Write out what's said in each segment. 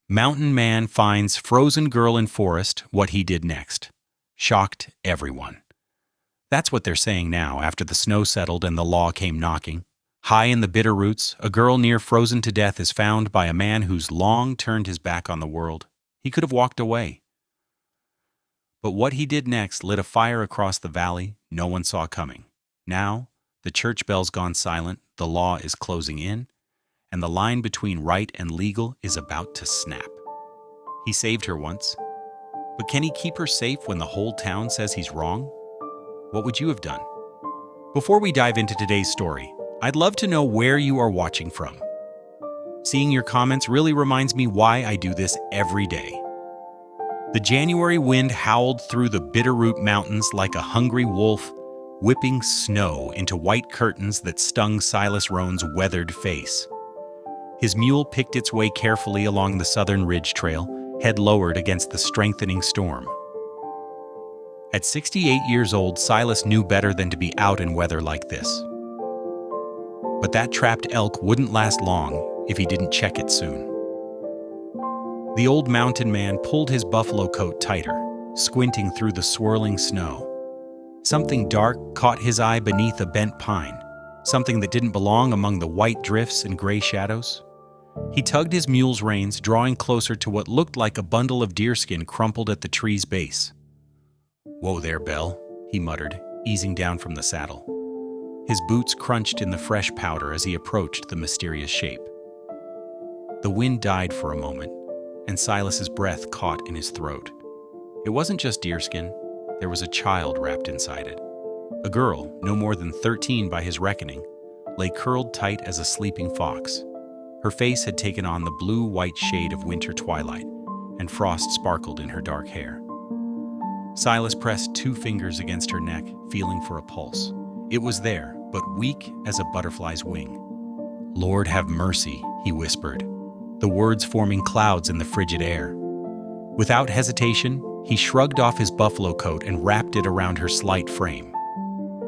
Mountain man finds frozen girl in forest, what he did next. Shocked everyone. That's what they're saying now after the snow settled and the law came knocking. High in the Bitterroots, a girl near frozen to death is found by a man who's long turned his back on the world. He could have walked away. But what he did next lit a fire across the valley no one saw coming. Now, the church bell's gone silent, the law is closing in, and the line between right and legal is about to snap. He saved her once, but can he keep her safe when the whole town says he's wrong? What would you have done? Before we dive into today's story, I'd love to know where you are watching from. Seeing your comments really reminds me why I do this every day. The January wind howled through the Bitterroot Mountains like a hungry wolf, whipping snow into white curtains that stung Silas Roan's weathered face. His mule picked its way carefully along the southern ridge trail, head lowered against the strengthening storm. At 68 years old, Silas knew better than to be out in weather like this. But that trapped elk wouldn't last long if he didn't check it soon. The old mountain man pulled his buffalo coat tighter, squinting through the swirling snow. Something dark caught his eye beneath a bent pine, something that didn't belong among the white drifts and gray shadows. He tugged his mule's reins, drawing closer to what looked like a bundle of deerskin crumpled at the tree's base. "Whoa there, Belle," he muttered, easing down from the saddle. His boots crunched in the fresh powder as he approached the mysterious shape. The wind died for a moment, and Silas's breath caught in his throat. It wasn't just deerskin. There was a child wrapped inside it. A girl, no more than 13 by his reckoning, lay curled tight as a sleeping fox. Her face had taken on the blue-white shade of winter twilight, and frost sparkled in her dark hair. Silas pressed 2 fingers against her neck, feeling for a pulse. It was there, but weak as a butterfly's wing. "Lord have mercy," he whispered, the words forming clouds in the frigid air. Without hesitation, he shrugged off his buffalo coat and wrapped it around her slight frame.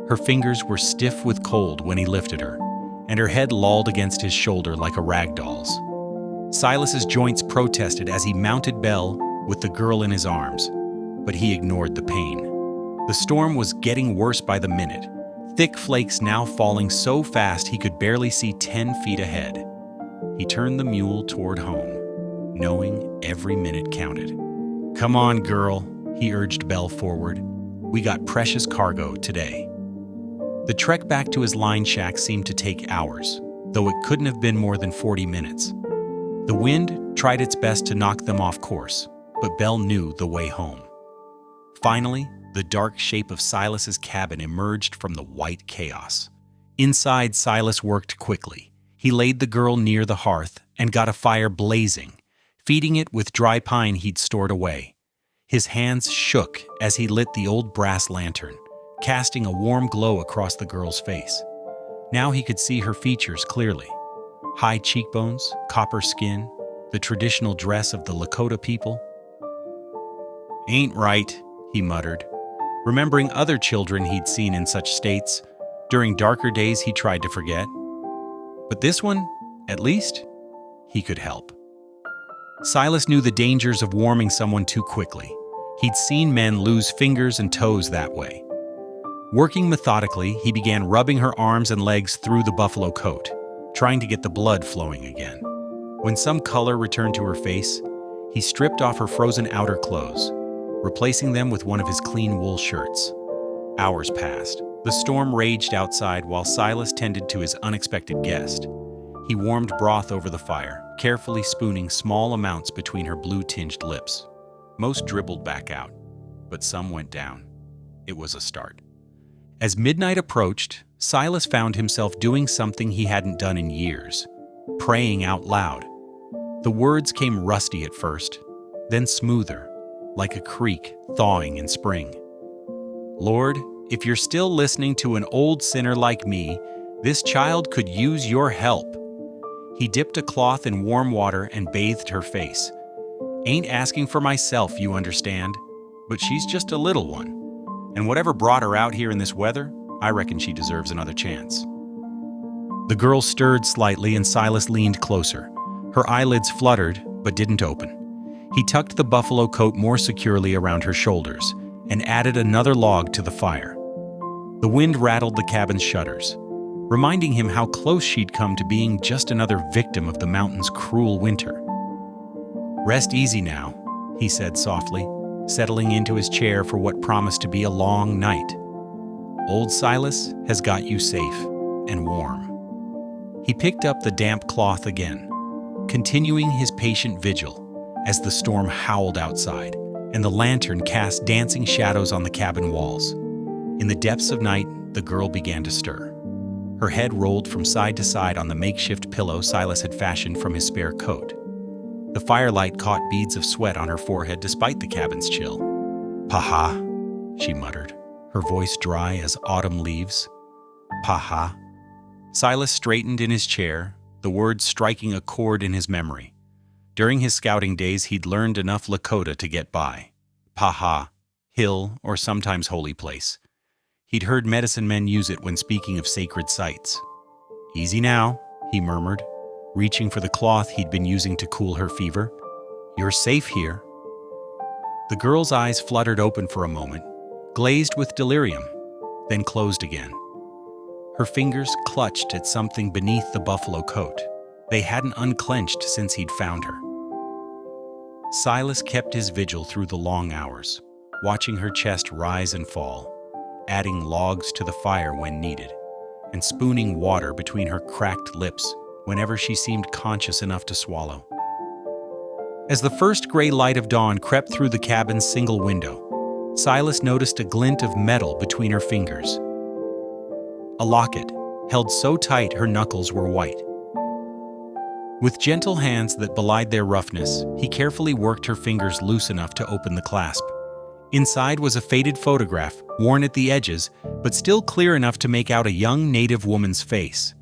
Her fingers were stiff with cold when he lifted her, and her head lolled against his shoulder like a rag doll's. Silas's joints protested as he mounted Belle with the girl in his arms, but he ignored the pain. The storm was getting worse by the minute, thick flakes now falling so fast he could barely see 10 feet ahead. He turned the mule toward home, knowing every minute counted. "Come on, girl," he urged Belle forward. "We got precious cargo today." The trek back to his line shack seemed to take hours, though it couldn't have been more than 40 minutes. The wind tried its best to knock them off course, but Belle knew the way home. Finally, the dark shape of Silas's cabin emerged from the white chaos. Inside, Silas worked quickly. He laid the girl near the hearth and got a fire blazing, feeding it with dry pine he'd stored away. His hands shook as he lit the old brass lantern, casting a warm glow across the girl's face. Now he could see her features clearly. High cheekbones, copper skin, the traditional dress of the Lakota people. "Ain't right," he muttered, remembering other children he'd seen in such states. During darker days he tried to forget. But this one, at least, he could help. Silas knew the dangers of warming someone too quickly. He'd seen men lose fingers and toes that way. Working methodically, he began rubbing her arms and legs through the buffalo coat, trying to get the blood flowing again. When some color returned to her face, he stripped off her frozen outer clothes, replacing them with one of his clean wool shirts. Hours passed. The storm raged outside while Silas tended to his unexpected guest. He warmed broth over the fire, carefully spooning small amounts between her blue-tinged lips. Most dribbled back out, but some went down. It was a start. As midnight approached, Silas found himself doing something he hadn't done in years, praying out loud. The words came rusty at first, then smoother, like a creek thawing in spring. "Lord, if you're still listening to an old sinner like me, this child could use your help." He dipped a cloth in warm water and bathed her face. "Ain't asking for myself, you understand, but she's just a little one. And whatever brought her out here in this weather, I reckon she deserves another chance." The girl stirred slightly and Silas leaned closer. Her eyelids fluttered, but didn't open. He tucked the buffalo coat more securely around her shoulders and added another log to the fire. The wind rattled the cabin's shutters, reminding him how close she'd come to being just another victim of the mountain's cruel winter. "Rest easy now," he said softly, settling into his chair for what promised to be a long night. "Old Silas has got you safe and warm." He picked up the damp cloth again, continuing his patient vigil as the storm howled outside and the lantern cast dancing shadows on the cabin walls. In the depths of night, the girl began to stir. Her head rolled from side to side on the makeshift pillow Silas had fashioned from his spare coat. The firelight caught beads of sweat on her forehead despite the cabin's chill. "Paha," she muttered, her voice dry as autumn leaves. "Paha." Silas straightened in his chair, the words striking a chord in his memory. During his scouting days, he'd learned enough Lakota to get by. Paha, hill, or sometimes holy place. He'd heard medicine men use it when speaking of sacred sites. "Easy now," he murmured, reaching for the cloth he'd been using to cool her fever. "You're safe here." The girl's eyes fluttered open for a moment, glazed with delirium, then closed again. Her fingers clutched at something beneath the buffalo coat. They hadn't unclenched since he'd found her. Silas kept his vigil through the long hours, watching her chest rise and fall, adding logs to the fire when needed, and spooning water between her cracked lips whenever she seemed conscious enough to swallow. As the first gray light of dawn crept through the cabin's single window, Silas noticed a glint of metal between her fingers. A locket, held so tight her knuckles were white. With gentle hands that belied their roughness, he carefully worked her fingers loose enough to open the clasp. Inside was a faded photograph, worn at the edges, but still clear enough to make out a young native woman's face.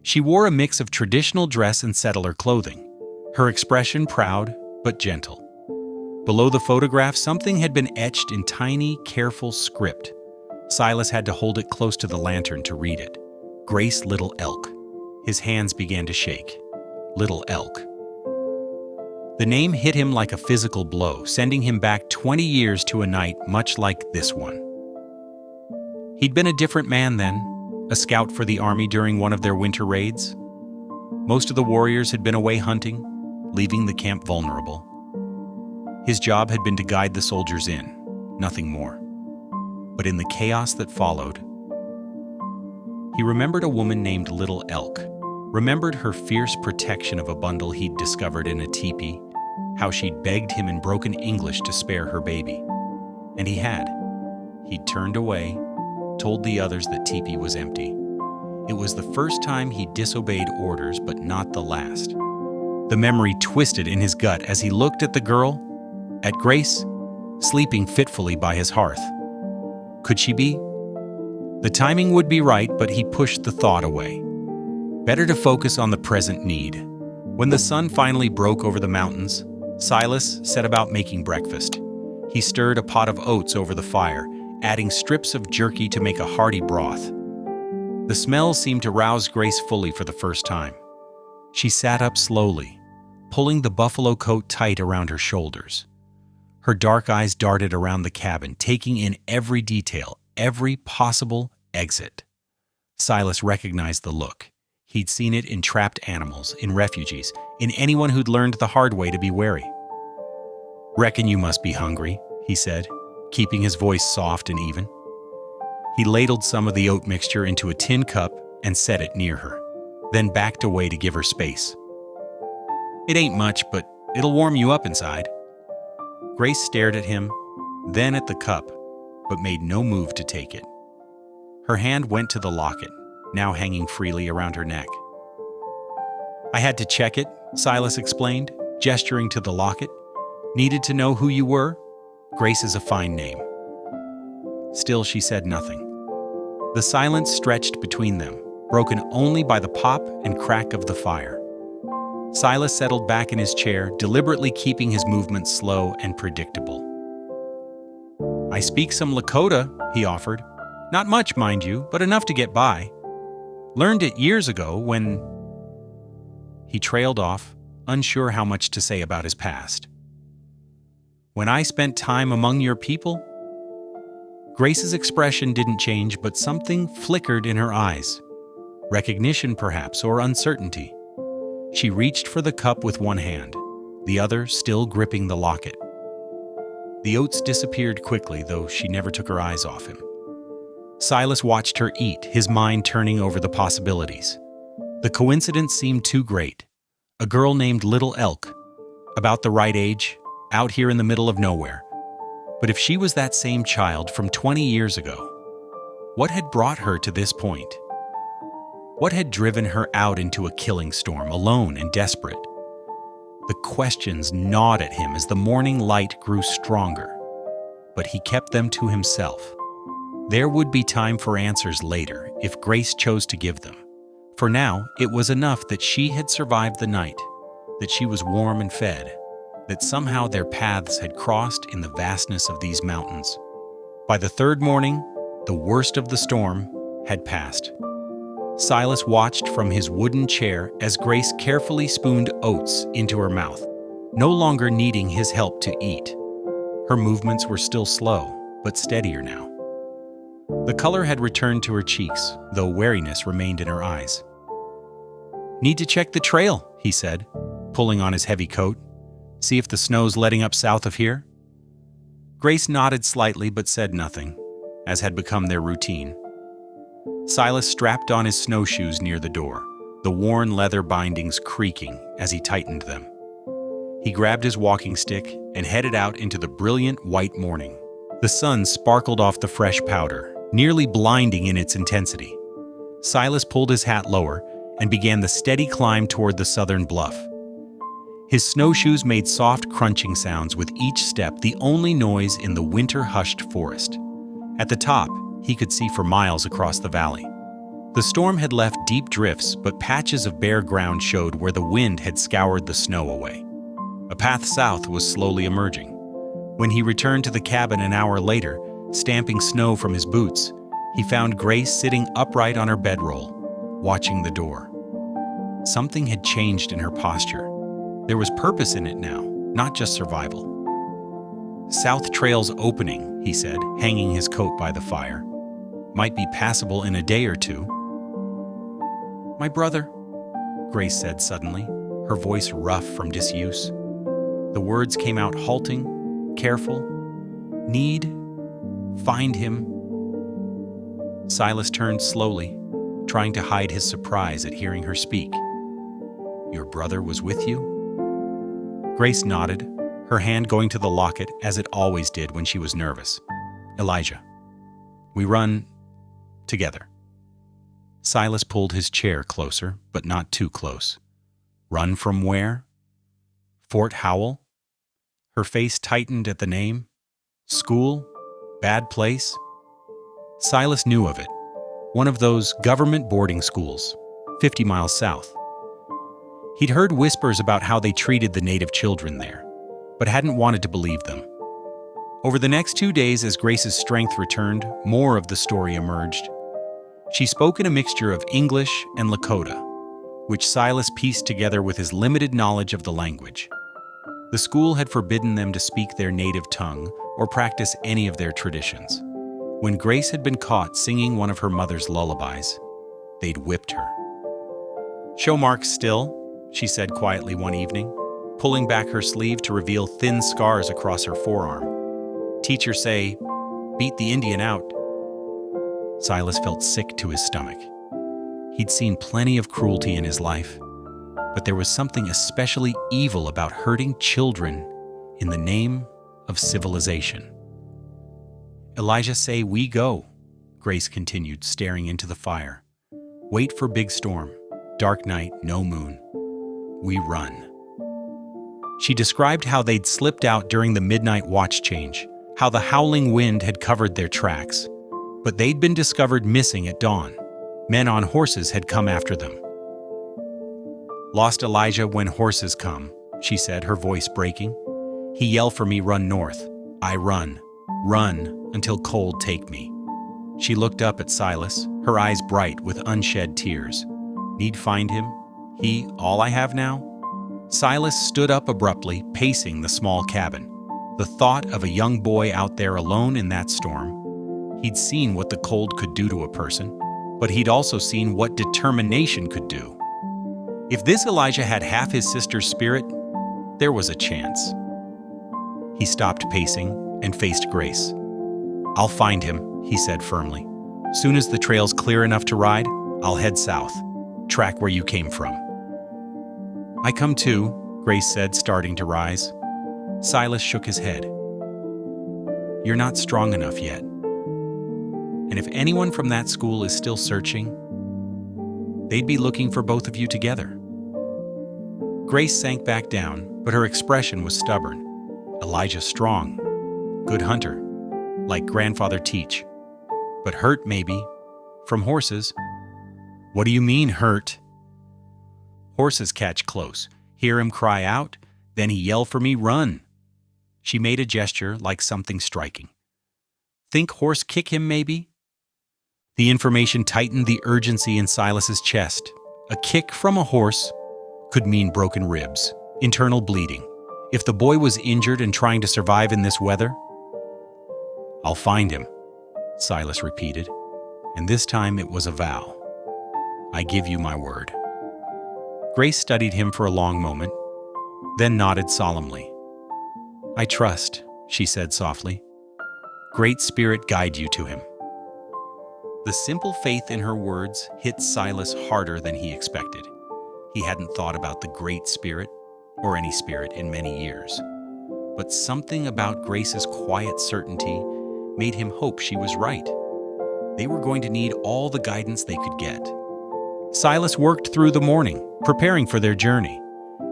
She wore a mix of traditional dress and settler clothing, her expression proud but gentle. Below the photograph, something had been etched in tiny, careful script. Silas had to hold it close to the lantern to read it. "Grace Little Elk." His hands began to shake. Little Elk. The name hit him like a physical blow, sending him back 20 years to a night much like this one. He'd been a different man then, a scout for the army during one of their winter raids. Most of the warriors had been away hunting, leaving the camp vulnerable. His job had been to guide the soldiers in, nothing more. But in the chaos that followed, he remembered a woman named Little Elk, remembered her fierce protection of a bundle he'd discovered in a teepee, how she'd begged him in broken English to spare her baby. And he had. He'd turned away, told the others that teepee was empty. It was the first time he disobeyed orders, but not the last. The memory twisted in his gut as he looked at the girl, at Grace, sleeping fitfully by his hearth. Could she be? The timing would be right, but he pushed the thought away. Better to focus on the present need. When the sun finally broke over the mountains, Silas set about making breakfast. He stirred a pot of oats over the fire, adding strips of jerky to make a hearty broth. The smell seemed to rouse Grace fully for the first time. She sat up slowly, pulling the buffalo coat tight around her shoulders. Her dark eyes darted around the cabin, taking in every detail, every possible exit. Silas recognized the look. He'd seen it in trapped animals, in refugees, in anyone who'd learned the hard way to be wary. "Reckon you must be hungry," he said, keeping his voice soft and even. He ladled some of the oat mixture into a tin cup and set it near her, then backed away to give her space. "It ain't much, but it'll warm you up inside." Grace stared at him, then at the cup, but made no move to take it. Her hand went to the locket, now hanging freely around her neck. "I had to check it," Silas explained, gesturing to the locket. "Needed to know who you were. Grace is a fine name." Still, she said nothing. The silence stretched between them, broken only by the pop and crack of the fire. Silas settled back in his chair, deliberately keeping his movements slow and predictable. "I speak some Lakota," he offered. "Not much, mind you, but enough to get by. Learned it years ago when—" He trailed off, unsure how much to say about his past. "When I spent time among your people?" Grace's expression didn't change, but something flickered in her eyes. Recognition, perhaps, or uncertainty. She reached for the cup with one hand, the other still gripping the locket. The oats disappeared quickly, though she never took her eyes off him. Silas watched her eat, his mind turning over the possibilities. The coincidence seemed too great. A girl named Little Elk, about the right age, out here in the middle of nowhere. But if she was that same child from 20 years ago, what had brought her to this point? What had driven her out into a killing storm, alone and desperate? The questions gnawed at him as the morning light grew stronger, but he kept them to himself. There would be time for answers later if Grace chose to give them. For now, it was enough that she had survived the night, that she was warm and fed, that somehow their paths had crossed in the vastness of these mountains. By the third morning, the worst of the storm had passed. Silas watched from his wooden chair as Grace carefully spooned oats into her mouth, no longer needing his help to eat. Her movements were still slow, but steadier now. The color had returned to her cheeks, though wariness remained in her eyes. "Need to check the trail," he said, pulling on his heavy coat. "See if the snow's letting up south of here?" Grace nodded slightly but said nothing, as had become their routine. Silas strapped on his snowshoes near the door, the worn leather bindings creaking as he tightened them. He grabbed his walking stick and headed out into the brilliant white morning. The sun sparkled off the fresh powder, nearly blinding in its intensity. Silas pulled his hat lower and began the steady climb toward the southern bluff. His snowshoes made soft crunching sounds with each step, the only noise in the winter-hushed forest. At the top, he could see for miles across the valley. The storm had left deep drifts, but patches of bare ground showed where the wind had scoured the snow away. A path south was slowly emerging. When he returned to the cabin an hour later, stamping snow from his boots, he found Grace sitting upright on her bedroll, watching the door. Something had changed in her posture. There was purpose in it now, not just survival. "South Trail's opening," he said, hanging his coat by the fire. "Might be passable in a day or two." "My brother," Grace said suddenly, her voice rough from disuse. The words came out halting, careful. "Need, find him." Silas turned slowly, trying to hide his surprise at hearing her speak. "Your brother was with you?" Grace nodded, her hand going to the locket as it always did when she was nervous. "Elijah. We run together." Silas pulled his chair closer, but not too close. "Run from where?" "Fort Howell?" Her face tightened at the name. "School? Bad place?" Silas knew of it. One of those government boarding schools, 50 miles south. He'd heard whispers about how they treated the native children there, but hadn't wanted to believe them. Over the next 2 days, as Grace's strength returned, more of the story emerged. She spoke in a mixture of English and Lakota, which Silas pieced together with his limited knowledge of the language. The school had forbidden them to speak their native tongue or practice any of their traditions. When Grace had been caught singing one of her mother's lullabies, they'd whipped her. "Show marks still," she said quietly one evening, pulling back her sleeve to reveal thin scars across her forearm. "Teacher say, beat the Indian out." Silas felt sick to his stomach. He'd seen plenty of cruelty in his life, but there was something especially evil about hurting children in the name of civilization. "Elijah say we go," Grace continued, staring into the fire. "Wait for big storm, dark night, no moon. We run." She described how they'd slipped out during the midnight watch change, how the howling wind had covered their tracks. But they'd been discovered missing at dawn. Men on horses had come after them. "Lost Elijah when horses come," she said, her voice breaking. "He yell for me run north. I run until cold take me." She looked up at Silas, her eyes bright with unshed tears. "Need find him? He all I have now?" Silas stood up abruptly, pacing the small cabin. The thought of a young boy out there alone in that storm. He'd seen what the cold could do to a person, but he'd also seen what determination could do. If this Elijah had half his sister's spirit, there was a chance. He stopped pacing and faced Grace. "I'll find him," he said firmly. "Soon as the trail's clear enough to ride, I'll head south. Track where you came from." "I come too," Grace said, starting to rise. Silas shook his head. "You're not strong enough yet. And if anyone from that school is still searching, they'd be looking for both of you together." Grace sank back down, but her expression was stubborn. Elijah strong, good hunter, like Grandfather Teach. But hurt, maybe, from horses. "What do you mean, hurt?" "Horses catch close, hear him cry out, then he yell for me, 'Run!'" She made a gesture like something striking. "Think horse kick him, maybe?" The information tightened the urgency in Silas's chest. A kick from a horse could mean broken ribs, internal bleeding. If the boy was injured and trying to survive in this weather, "I'll find him," Silas repeated, and this time it was a vow. "I give you my word." Grace studied him for a long moment, then nodded solemnly. "I trust," she said softly. "Great Spirit guide you to him." The simple faith in her words hit Silas harder than he expected. He hadn't thought about the Great Spirit, or any spirit, in many years. But something about Grace's quiet certainty made him hope she was right. They were going to need all the guidance they could get. Silas worked through the morning, preparing for their journey.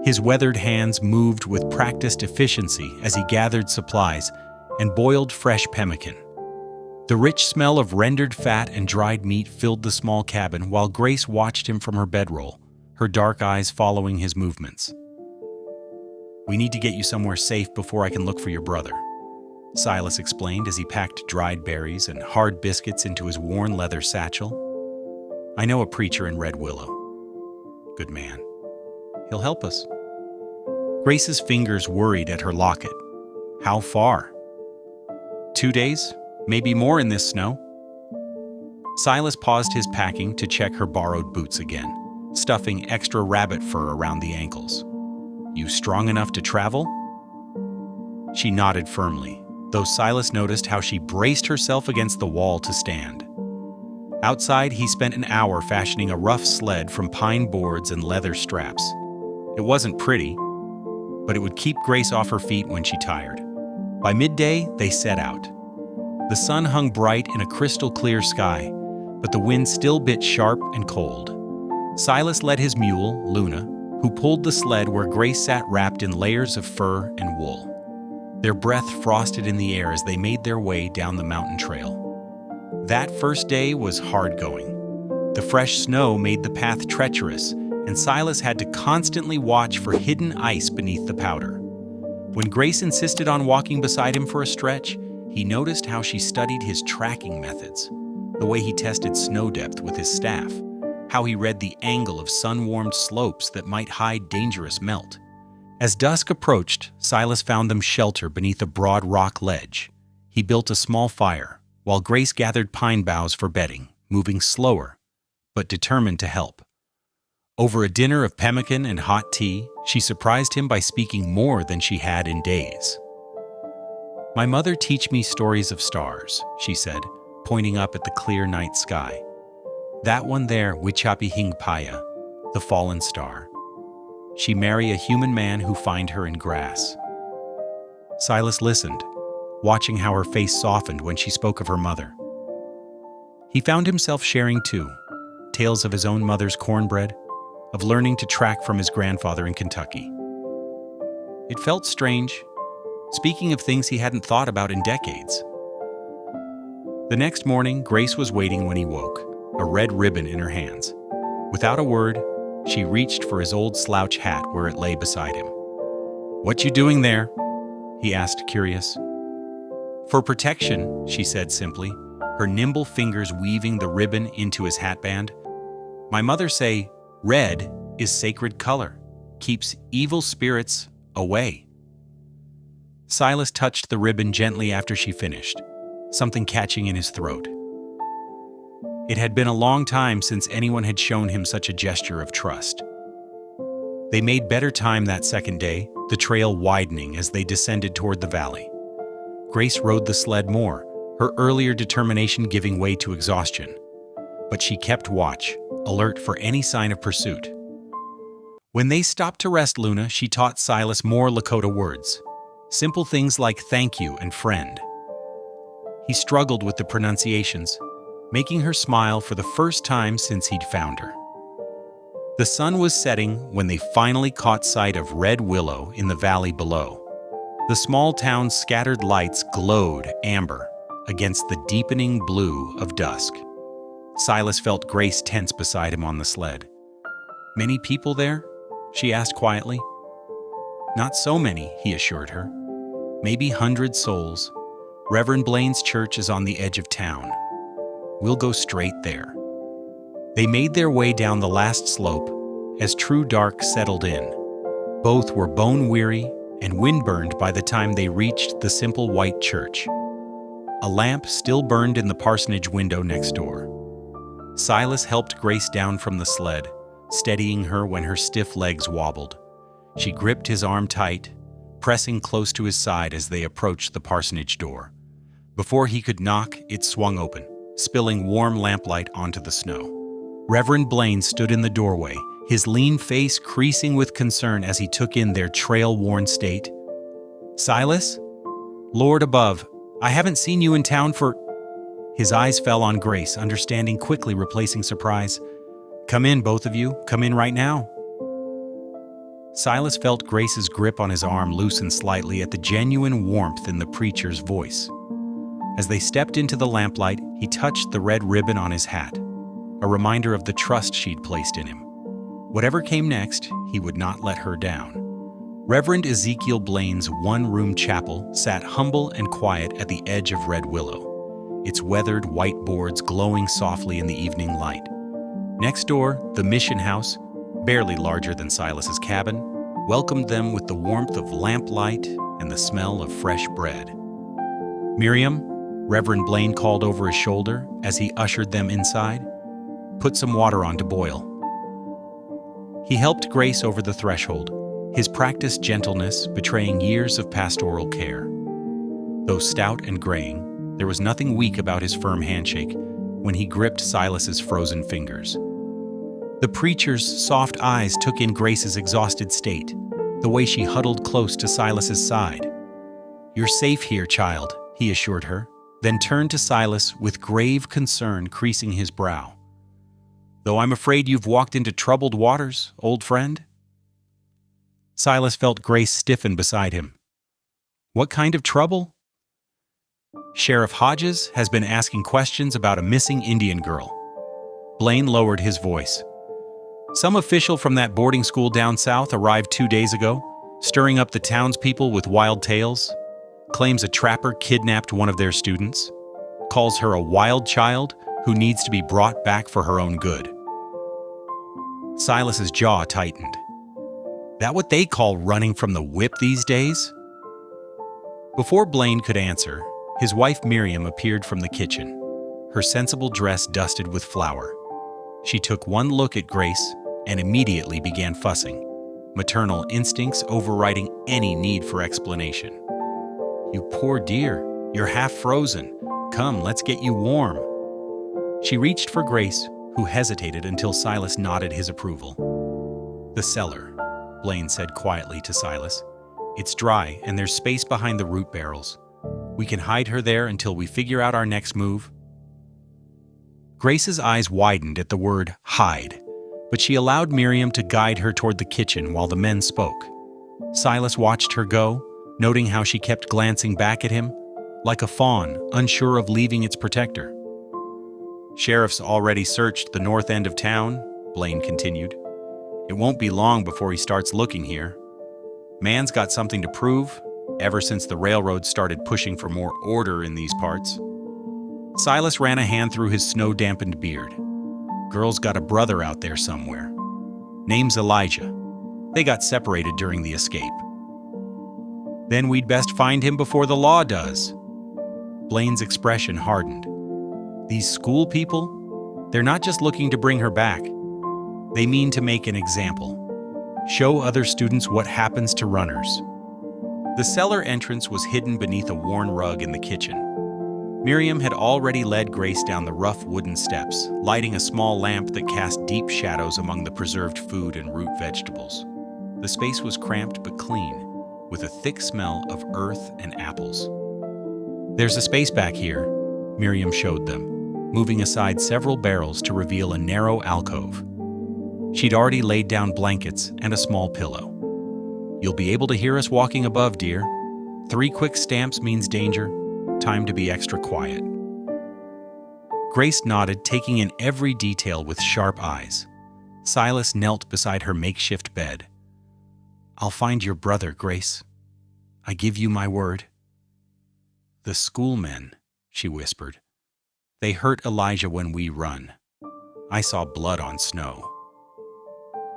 His weathered hands moved with practiced efficiency as he gathered supplies and boiled fresh pemmican. The rich smell of rendered fat and dried meat filled the small cabin while Grace watched him from her bedroll, her dark eyes following his movements. "We need to get you somewhere safe before I can look for your brother," Silas explained as he packed dried berries and hard biscuits into his worn leather satchel. "I know a preacher in Red Willow. Good man. He'll help us." Grace's fingers worried at her locket. "How far?" 2 days, maybe more in this snow." Silas paused his packing to check her borrowed boots again, stuffing extra rabbit fur around the ankles. "You strong enough to travel?" She nodded firmly, though Silas noticed how she braced herself against the wall to stand. Outside, he spent an hour fashioning a rough sled from pine boards and leather straps. It wasn't pretty, but it would keep Grace off her feet when she tired. By midday, they set out. The sun hung bright in a crystal-clear sky, but the wind still bit sharp and cold. Silas led his mule, Luna, who pulled the sled where Grace sat wrapped in layers of fur and wool. Their breath frosted in the air as they made their way down the mountain trail. That first day was hard going. The fresh snow made the path treacherous, and Silas had to constantly watch for hidden ice beneath the powder. When Grace insisted on walking beside him for a stretch, he noticed how she studied his tracking methods, the way he tested snow depth with his staff, how he read the angle of sun-warmed slopes that might hide dangerous melt. As dusk approached, Silas found them shelter beneath a broad rock ledge. He built a small fire, while Grace gathered pine boughs for bedding, moving slower, but determined to help. Over a dinner of pemmican and hot tea, she surprised him by speaking more than she had in days. "My mother teach me stories of stars," she said, pointing up at the clear night sky. "That one there, Wichapi Hingpaya, the fallen star. She marry a human man who find her in grass." Silas listened, watching how her face softened when she spoke of her mother. He found himself sharing too, tales of his own mother's cornbread, of learning to track from his grandfather in Kentucky. It felt strange, speaking of things he hadn't thought about in decades. The next morning, Grace was waiting when he woke, a red ribbon in her hands. Without a word, she reached for his old slouch hat where it lay beside him. "What you doing there?" he asked, curious. "For protection," she said simply, her nimble fingers weaving the ribbon into his hatband. "My mother say, red is sacred color. keeps evil spirits away." Silas touched the ribbon gently after she finished, something catching in his throat. It had been a long time since anyone had shown him such a gesture of trust. They made better time that second day, the trail widening as they descended toward the valley. Grace rode the sled more, her earlier determination giving way to exhaustion. But she kept watch, alert for any sign of pursuit. When they stopped to rest Luna, she taught Silas more Lakota words, simple things like thank you and friend. He struggled with the pronunciations, making her smile for the first time since he'd found her. The sun was setting when they finally caught sight of Red Willow in the valley below. The small town's scattered lights glowed amber against the deepening blue of dusk. Silas felt Grace tense beside him on the sled. "Many people there?" she asked quietly. "Not so many," he assured her. "Maybe 100 souls. Reverend Blaine's church is on the edge of town. We'll go straight there." They made their way down the last slope as true dark settled in. Both were bone-weary and wind-burned by the time they reached the simple white church. A lamp still burned in the parsonage window next door. Silas helped Grace down from the sled, steadying her when her stiff legs wobbled. She gripped his arm tight, pressing close to his side as they approached the parsonage door. Before he could knock, it swung open, spilling warm lamplight onto the snow. Reverend Blaine stood in the doorway, his lean face creasing with concern as he took in their trail-worn state. "Silas? Lord above, I haven't seen you in town for—" His eyes fell on Grace, understanding quickly replacing surprise. "Come in, both of you. Come in right now." Silas felt Grace's grip on his arm loosen slightly at the genuine warmth in the preacher's voice. As they stepped into the lamplight, he touched the red ribbon on his hat, a reminder of the trust she'd placed in him. Whatever came next, he would not let her down. Reverend Ezekiel Blaine's one-room chapel sat humble and quiet at the edge of Red Willow, its weathered white boards glowing softly in the evening light. Next door, the mission house, barely larger than Silas's cabin, welcomed them with the warmth of lamplight and the smell of fresh bread. "Miriam," Reverend Blaine called over his shoulder as he ushered them inside, "put some water on to boil." He helped Grace over the threshold, his practiced gentleness betraying years of pastoral care. Though stout and graying, there was nothing weak about his firm handshake when he gripped Silas's frozen fingers. The preacher's soft eyes took in Grace's exhausted state, the way she huddled close to Silas's side. "You're safe here, child," he assured her, then turned to Silas with grave concern creasing his brow. "Though I'm afraid you've walked into troubled waters, old friend?" Silas felt Grace stiffen beside him. "What kind of trouble?" "Sheriff Hodges has been asking questions about a missing Indian girl." Blaine lowered his voice. "Some official from that boarding school down south arrived 2 days ago, stirring up the townspeople with wild tales. Claims a trapper kidnapped one of their students. Calls her a wild child who needs to be brought back for her own good." Silas's jaw tightened. That what they call running from the whip these days? Before Blaine could answer, his wife Miriam appeared from the kitchen, her sensible dress dusted with flour. She took one look at Grace and immediately began fussing, maternal instincts overriding any need for explanation. "You poor dear, you're half frozen. Come, let's get you warm." She reached for Grace, who hesitated until Silas nodded his approval. "The cellar," Blaine said quietly to Silas. "It's dry and there's space behind the root barrels. We can hide her there until we figure out our next move." Grace's eyes widened at the word hide, but she allowed Miriam to guide her toward the kitchen while the men spoke. Silas watched her go, noting how she kept glancing back at him, like a fawn unsure of leaving its protector. "Sheriff's already searched the north end of town," Blaine continued. "It won't be long before he starts looking here. Man's got something to prove, ever since the railroad started pushing for more order in these parts." Silas ran a hand through his snow-dampened beard. "Girl's got a brother out there somewhere. Name's Elijah. They got separated during the escape. Then we'd best find him before the law does. Blaine's expression hardened. These school people, they're not just looking to bring her back. They mean to make an example. Show other students what happens to runners. The cellar entrance was hidden beneath a worn rug in the kitchen. Miriam had already led Grace down the rough wooden steps, lighting a small lamp that cast deep shadows among the preserved food and root vegetables. The space was cramped but clean, with a thick smell of earth and apples. "There's a space back here," Miriam showed them, moving aside several barrels to reveal a narrow alcove. She'd already laid down blankets and a small pillow. "You'll be able to hear us walking above, dear. 3 quick stamps means danger. Time to be extra quiet." Grace nodded, taking in every detail with sharp eyes. Silas knelt beside her makeshift bed. "I'll find your brother, Grace. I give you my word." "The schoolmen," she whispered. "They hurt Elijah when we run. I saw blood on snow."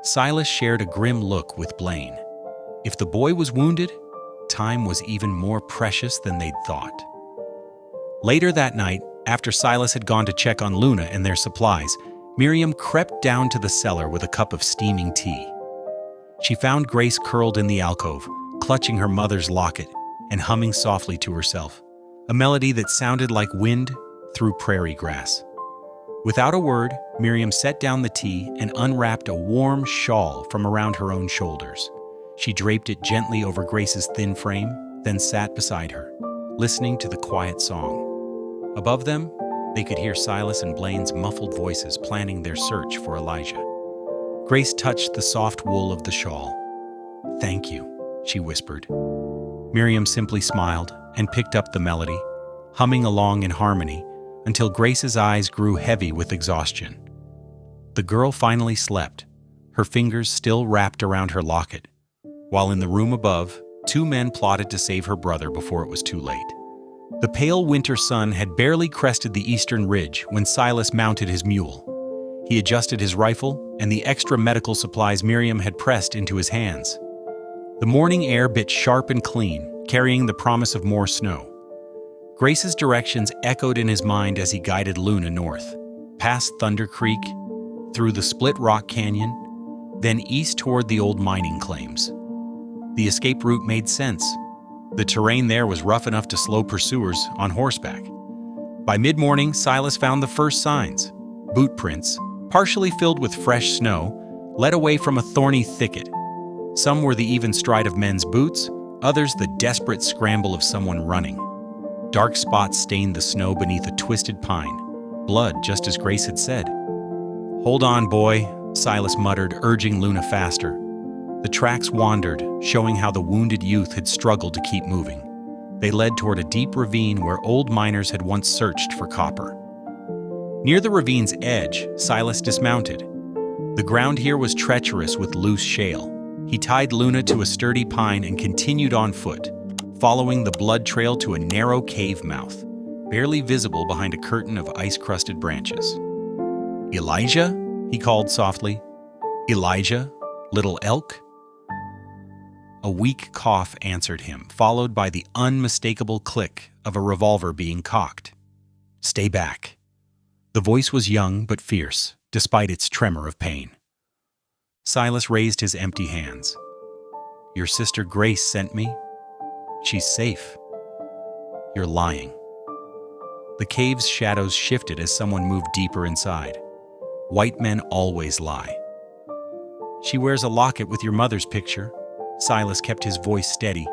Silas shared a grim look with Blaine. If the boy was wounded, time was even more precious than they'd thought. Later that night, after Silas had gone to check on Luna and their supplies, Miriam crept down to the cellar with a cup of steaming tea. She found Grace curled in the alcove, clutching her mother's locket and humming softly to herself, a melody that sounded like wind through prairie grass. Without a word, Miriam set down the tea and unwrapped a warm shawl from around her own shoulders. She draped it gently over Grace's thin frame, then sat beside her, listening to the quiet song. Above them, they could hear Silas and Blaine's muffled voices planning their search for Elijah. Grace touched the soft wool of the shawl. "Thank you," she whispered. Miriam simply smiled and picked up the melody, humming along in harmony until Grace's eyes grew heavy with exhaustion. The girl finally slept, her fingers still wrapped around her locket, while in the room above, 2 men plotted to save her brother before it was too late. The pale winter sun had barely crested the eastern ridge when Silas mounted his mule. He adjusted his rifle and the extra medical supplies Miriam had pressed into his hands. The morning air bit sharp and clean, carrying the promise of more snow. Grace's directions echoed in his mind as he guided Luna north, past Thunder Creek, through the Split Rock Canyon, then east toward the old mining claims. The escape route made sense. The terrain there was rough enough to slow pursuers on horseback. By mid-morning, Silas found the first signs. Boot prints, partially filled with fresh snow, led away from a thorny thicket. Some were the even stride of men's boots, others the desperate scramble of someone running. Dark spots stained the snow beneath a twisted pine. Blood, just as Grace had said. "Hold on, boy," Silas muttered, urging Luna faster. The tracks wandered, showing how the wounded youth had struggled to keep moving. They led toward a deep ravine where old miners had once searched for copper. Near the ravine's edge, Silas dismounted. The ground here was treacherous with loose shale. He tied Luna to a sturdy pine and continued on foot, following the blood trail to a narrow cave mouth, barely visible behind a curtain of ice-crusted branches. "Elijah?" he called softly. "Elijah, little elk?" A weak cough answered him, followed by the unmistakable click of a revolver being cocked. "Stay back." The voice was young but fierce, despite its tremor of pain. Silas raised his empty hands. "Your sister Grace sent me. She's safe." "You're lying." The cave's shadows shifted as someone moved deeper inside. White men always lie. "She wears a locket with your mother's picture." Silas kept his voice steady.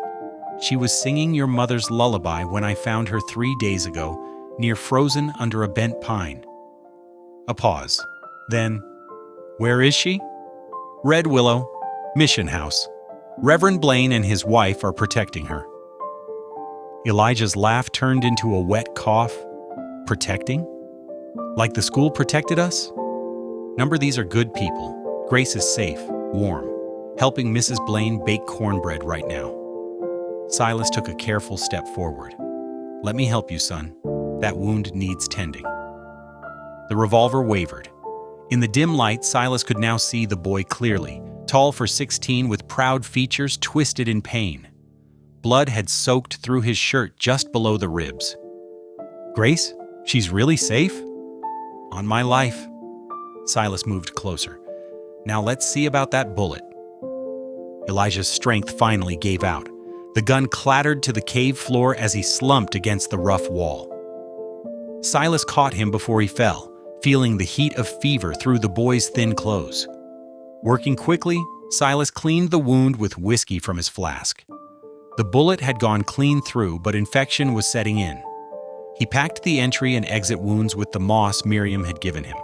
"She was singing your mother's lullaby when I found her 3 days ago, near frozen under a bent pine." A pause. Then, "Where is she?" "Red Willow, Mission House. Reverend Blaine and his wife are protecting her." Elijah's laugh turned into a wet cough. "Protecting? Like the school protected us?" "Number these are good people. Grace is safe, warm, helping Mrs. Blaine bake cornbread right now." Silas took a careful step forward. "Let me help you, son. That wound needs tending." The revolver wavered. In the dim light, Silas could now see the boy clearly, tall for 16 with proud features twisted in pain. Blood had soaked through his shirt just below the ribs. "Grace, she's really safe?" "On my life." Silas moved closer. "Now let's see about that bullet." Elijah's strength finally gave out. The gun clattered to the cave floor as he slumped against the rough wall. Silas caught him before he fell, feeling the heat of fever through the boy's thin clothes. Working quickly, Silas cleaned the wound with whiskey from his flask. The bullet had gone clean through, but infection was setting in. He packed the entry and exit wounds with the moss Miriam had given him,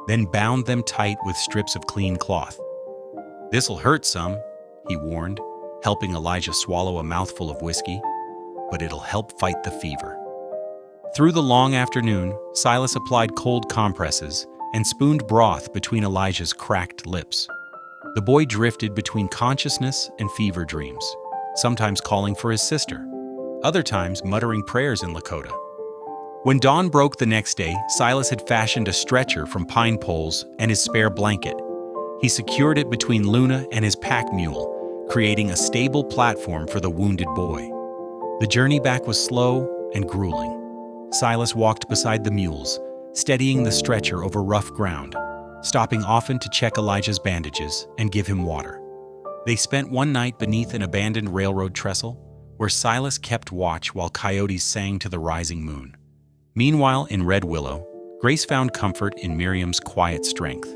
then bound them tight with strips of clean cloth. "This'll hurt some," he warned, helping Elijah swallow a mouthful of whiskey, "but it'll help fight the fever." Through the long afternoon, Silas applied cold compresses and spooned broth between Elijah's cracked lips. The boy drifted between consciousness and fever dreams, sometimes calling for his sister, other times muttering prayers in Lakota. When dawn broke the next day, Silas had fashioned a stretcher from pine poles and his spare blanket. He secured it between Luna and his pack mule, creating a stable platform for the wounded boy. The journey back was slow and grueling. Silas walked beside the mules, steadying the stretcher over rough ground, stopping often to check Elijah's bandages and give him water. They spent one night beneath an abandoned railroad trestle, where Silas kept watch while coyotes sang to the rising moon. Meanwhile, in Red Willow, Grace found comfort in Miriam's quiet strength.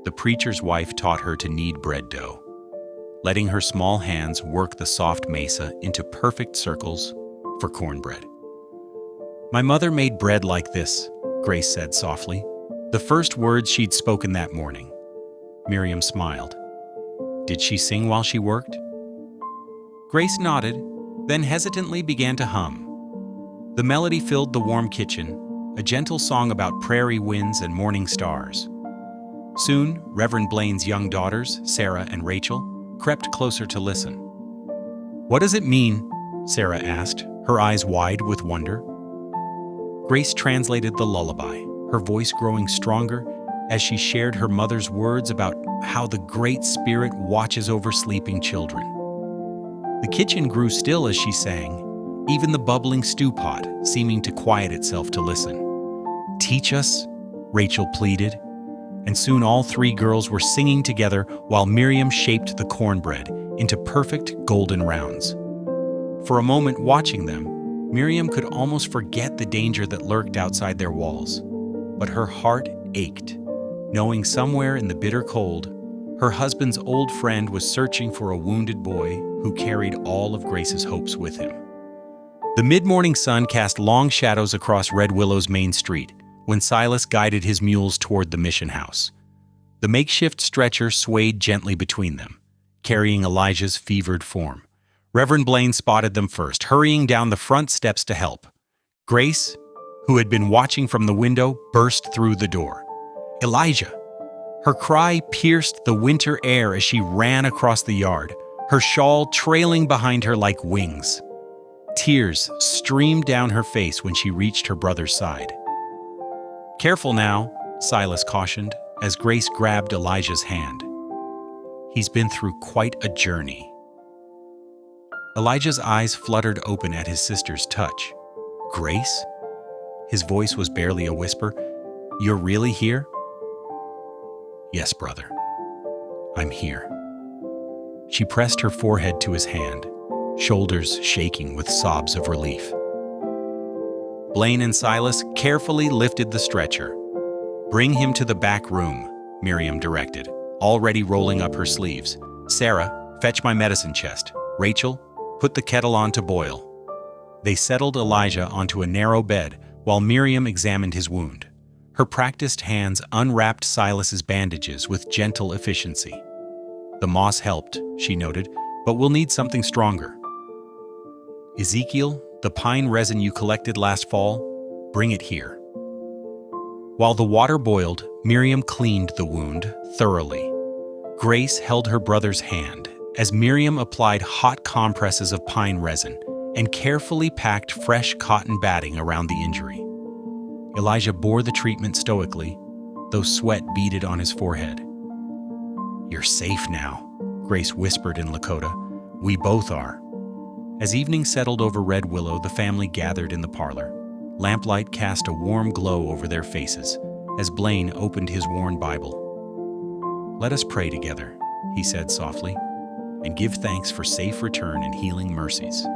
The preacher's wife taught her to knead bread dough, letting her small hands work the soft mesa into perfect circles for cornbread. "My mother made bread like this," Grace said softly, the first words she'd spoken that morning. Miriam smiled. "Did she sing while she worked?" Grace nodded, then hesitantly began to hum. The melody filled the warm kitchen, a gentle song about prairie winds and morning stars. Soon, Reverend Blaine's young daughters, Sarah and Rachel, crept closer to listen. "What does it mean?" Sarah asked, her eyes wide with wonder. Grace translated the lullaby, her voice growing stronger as she shared her mother's words about how the Great Spirit watches over sleeping children. The kitchen grew still as she sang, even the bubbling stew pot seeming to quiet itself to listen. "Teach us," Rachel pleaded, and soon all three girls were singing together while Miriam shaped the cornbread into perfect golden rounds. For a moment watching them, Miriam could almost forget the danger that lurked outside their walls. But her heart ached, knowing somewhere in the bitter cold, her husband's old friend was searching for a wounded boy who carried all of Grace's hopes with him. The mid-morning sun cast long shadows across Red Willow's main street when Silas guided his mules toward the mission house. The makeshift stretcher swayed gently between them, carrying Elijah's fevered form. Reverend Blaine spotted them first, hurrying down the front steps to help. Grace, who had been watching from the window, burst through the door. "Elijah!" Her cry pierced the winter air as she ran across the yard, her shawl trailing behind her like wings. Tears streamed down her face when she reached her brother's side. "Careful now," Silas cautioned as Grace grabbed Elijah's hand. "He's been through quite a journey." Elijah's eyes fluttered open at his sister's touch. "Grace?" His voice was barely a whisper. "You're really here?" "Yes, brother. I'm here." She pressed her forehead to his hand, shoulders shaking with sobs of relief. Blaine and Silas carefully lifted the stretcher. "Bring him to the back room," Miriam directed, already rolling up her sleeves. "Sarah, fetch my medicine chest. Rachel, put the kettle on to boil." They settled Elijah onto a narrow bed while Miriam examined his wound. Her practiced hands unwrapped Silas's bandages with gentle efficiency. "The moss helped," she noted, "but we'll need something stronger." "Ezekiel, the pine resin you collected last fall, bring it here." While the water boiled, Miriam cleaned the wound thoroughly. Grace held her brother's hand as Miriam applied hot compresses of pine resin and carefully packed fresh cotton batting around the injury. Elijah bore the treatment stoically, though sweat beaded on his forehead. "You're safe now," Grace whispered in Lakota. "We both are." As evening settled over Red Willow, the family gathered in the parlor. Lamplight cast a warm glow over their faces as Blaine opened his worn Bible. "Let us pray together," he said softly, "and give thanks for safe return and healing mercies."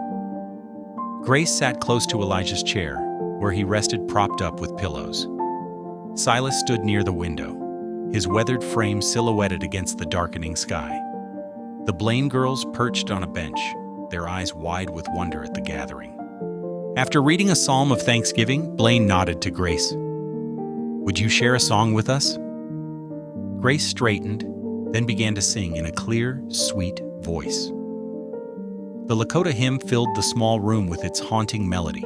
Grace sat close to Elijah's chair, where he rested propped up with pillows. Silas stood near the window, his weathered frame silhouetted against the darkening sky. The Blaine girls perched on a bench, their eyes wide with wonder at the gathering. After reading a psalm of thanksgiving, Blaine nodded to Grace. "Would you share a song with us?" Grace straightened, then began to sing in a clear, sweet voice. The Lakota hymn filled the small room with its haunting melody.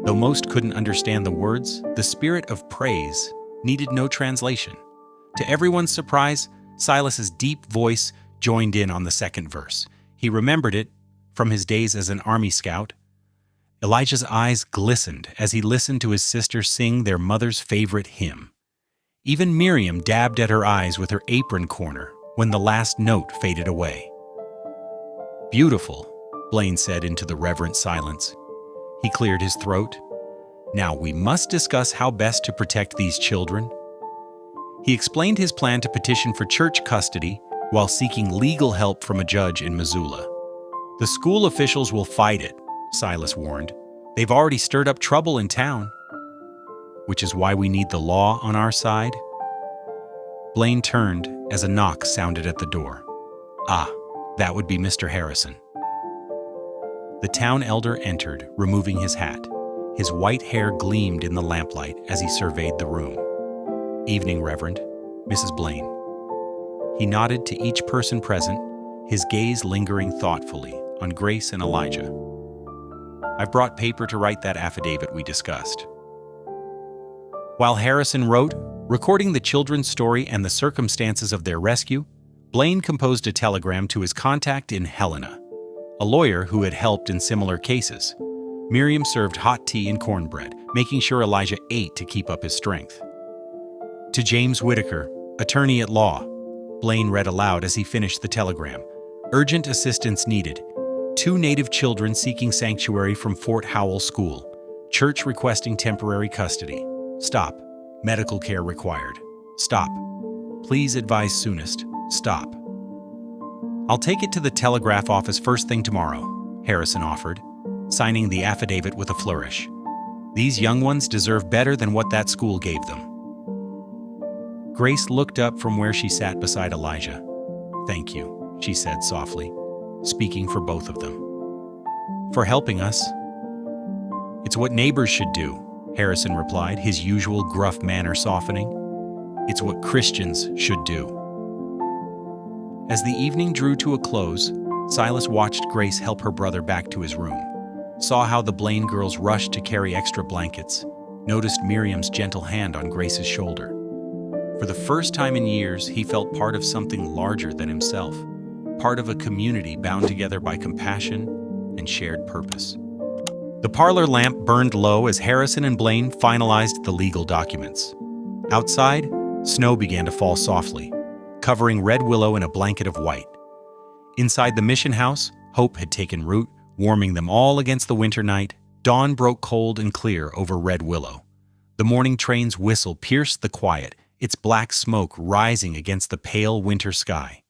Though most couldn't understand the words, the spirit of praise needed no translation. To everyone's surprise, Silas's deep voice joined in on the second verse. He remembered it from his days as an Army scout. Elijah's eyes glistened as he listened to his sister sing their mother's favorite hymn. Even Miriam dabbed at her eyes with her apron corner when the last note faded away. "Beautiful," Blaine said into the reverent silence. He cleared his throat. "Now we must discuss how best to protect these children." He explained his plan to petition for church custody while seeking legal help from a judge in Missoula. "The school officials will fight it," Silas warned. "They've already stirred up trouble in town." "Which is why we need the law on our side?" Blaine turned as a knock sounded at the door. Ah, that would be Mr. Harrison. The town elder entered, removing his hat. His white hair gleamed in the lamplight as he surveyed the room. "Evening, Reverend. Mrs. Blaine." He nodded to each person present, his gaze lingering thoughtfully on Grace and Elijah. "I've brought paper to write that affidavit we discussed." While Harrison wrote, recording the children's story and the circumstances of their rescue, Blaine composed a telegram to his contact in Helena, a lawyer who had helped in similar cases. Miriam served hot tea and cornbread, making sure Elijah ate to keep up his strength. To James Whitaker, attorney at law, Blaine read aloud as he finished the telegram. "Urgent assistance needed. 2 Native children seeking sanctuary from Fort Howell School. Church requesting temporary custody. Stop. Medical care required. Stop. Please advise soonest. Stop." "I'll take it to the telegraph office first thing tomorrow," Harrison offered, signing the affidavit with a flourish. "These young ones deserve better than what that school gave them." Grace looked up from where she sat beside Elijah. "Thank you," she said softly, speaking for both of them. "For helping us." "It's what neighbors should do," Harrison replied, his usual gruff manner softening. "It's what Christians should do." As the evening drew to a close, Silas watched Grace help her brother back to his room, saw how the Blaine girls rushed to carry extra blankets, noticed Miriam's gentle hand on Grace's shoulder. For the first time in years, he felt part of something larger than himself, part of a community bound together by compassion and shared purpose. The parlor lamp burned low as Harrison and Blaine finalized the legal documents. Outside, snow began to fall softly, covering Red Willow in a blanket of white. Inside the mission house, hope had taken root, warming them all against the winter night. Dawn broke cold and clear over Red Willow. The morning train's whistle pierced the quiet, its black smoke rising against the pale winter sky.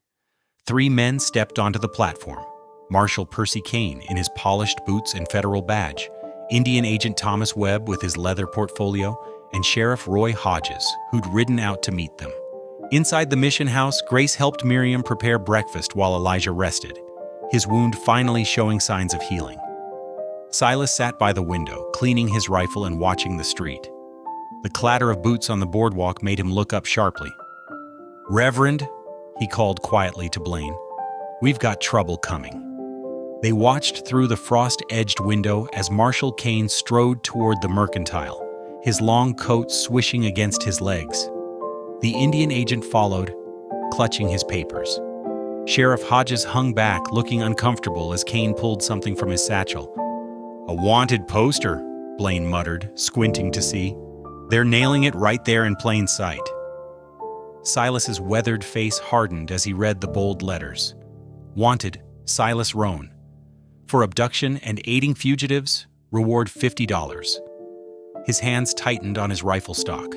3 men stepped onto the platform. Marshal Percy Kane in his polished boots and federal badge, Indian Agent Thomas Webb with his leather portfolio, and Sheriff Roy Hodges, who'd ridden out to meet them. Inside the mission house, Grace helped Miriam prepare breakfast while Elijah rested, his wound finally showing signs of healing. Silas sat by the window, cleaning his rifle and watching the street. The clatter of boots on the boardwalk made him look up sharply. "Reverend," he called quietly to Blaine, "we've got trouble coming." They watched through the frost-edged window as Marshal Kane strode toward the mercantile, his long coat swishing against his legs. The Indian agent followed, clutching his papers. Sheriff Hodges hung back, looking uncomfortable as Kane pulled something from his satchel. "A wanted poster," Blaine muttered, squinting to see. "They're nailing it right there in plain sight." Silas's weathered face hardened as he read the bold letters. Wanted, Silas Roan. For abduction and aiding fugitives, reward $50. His hands tightened on his rifle stock.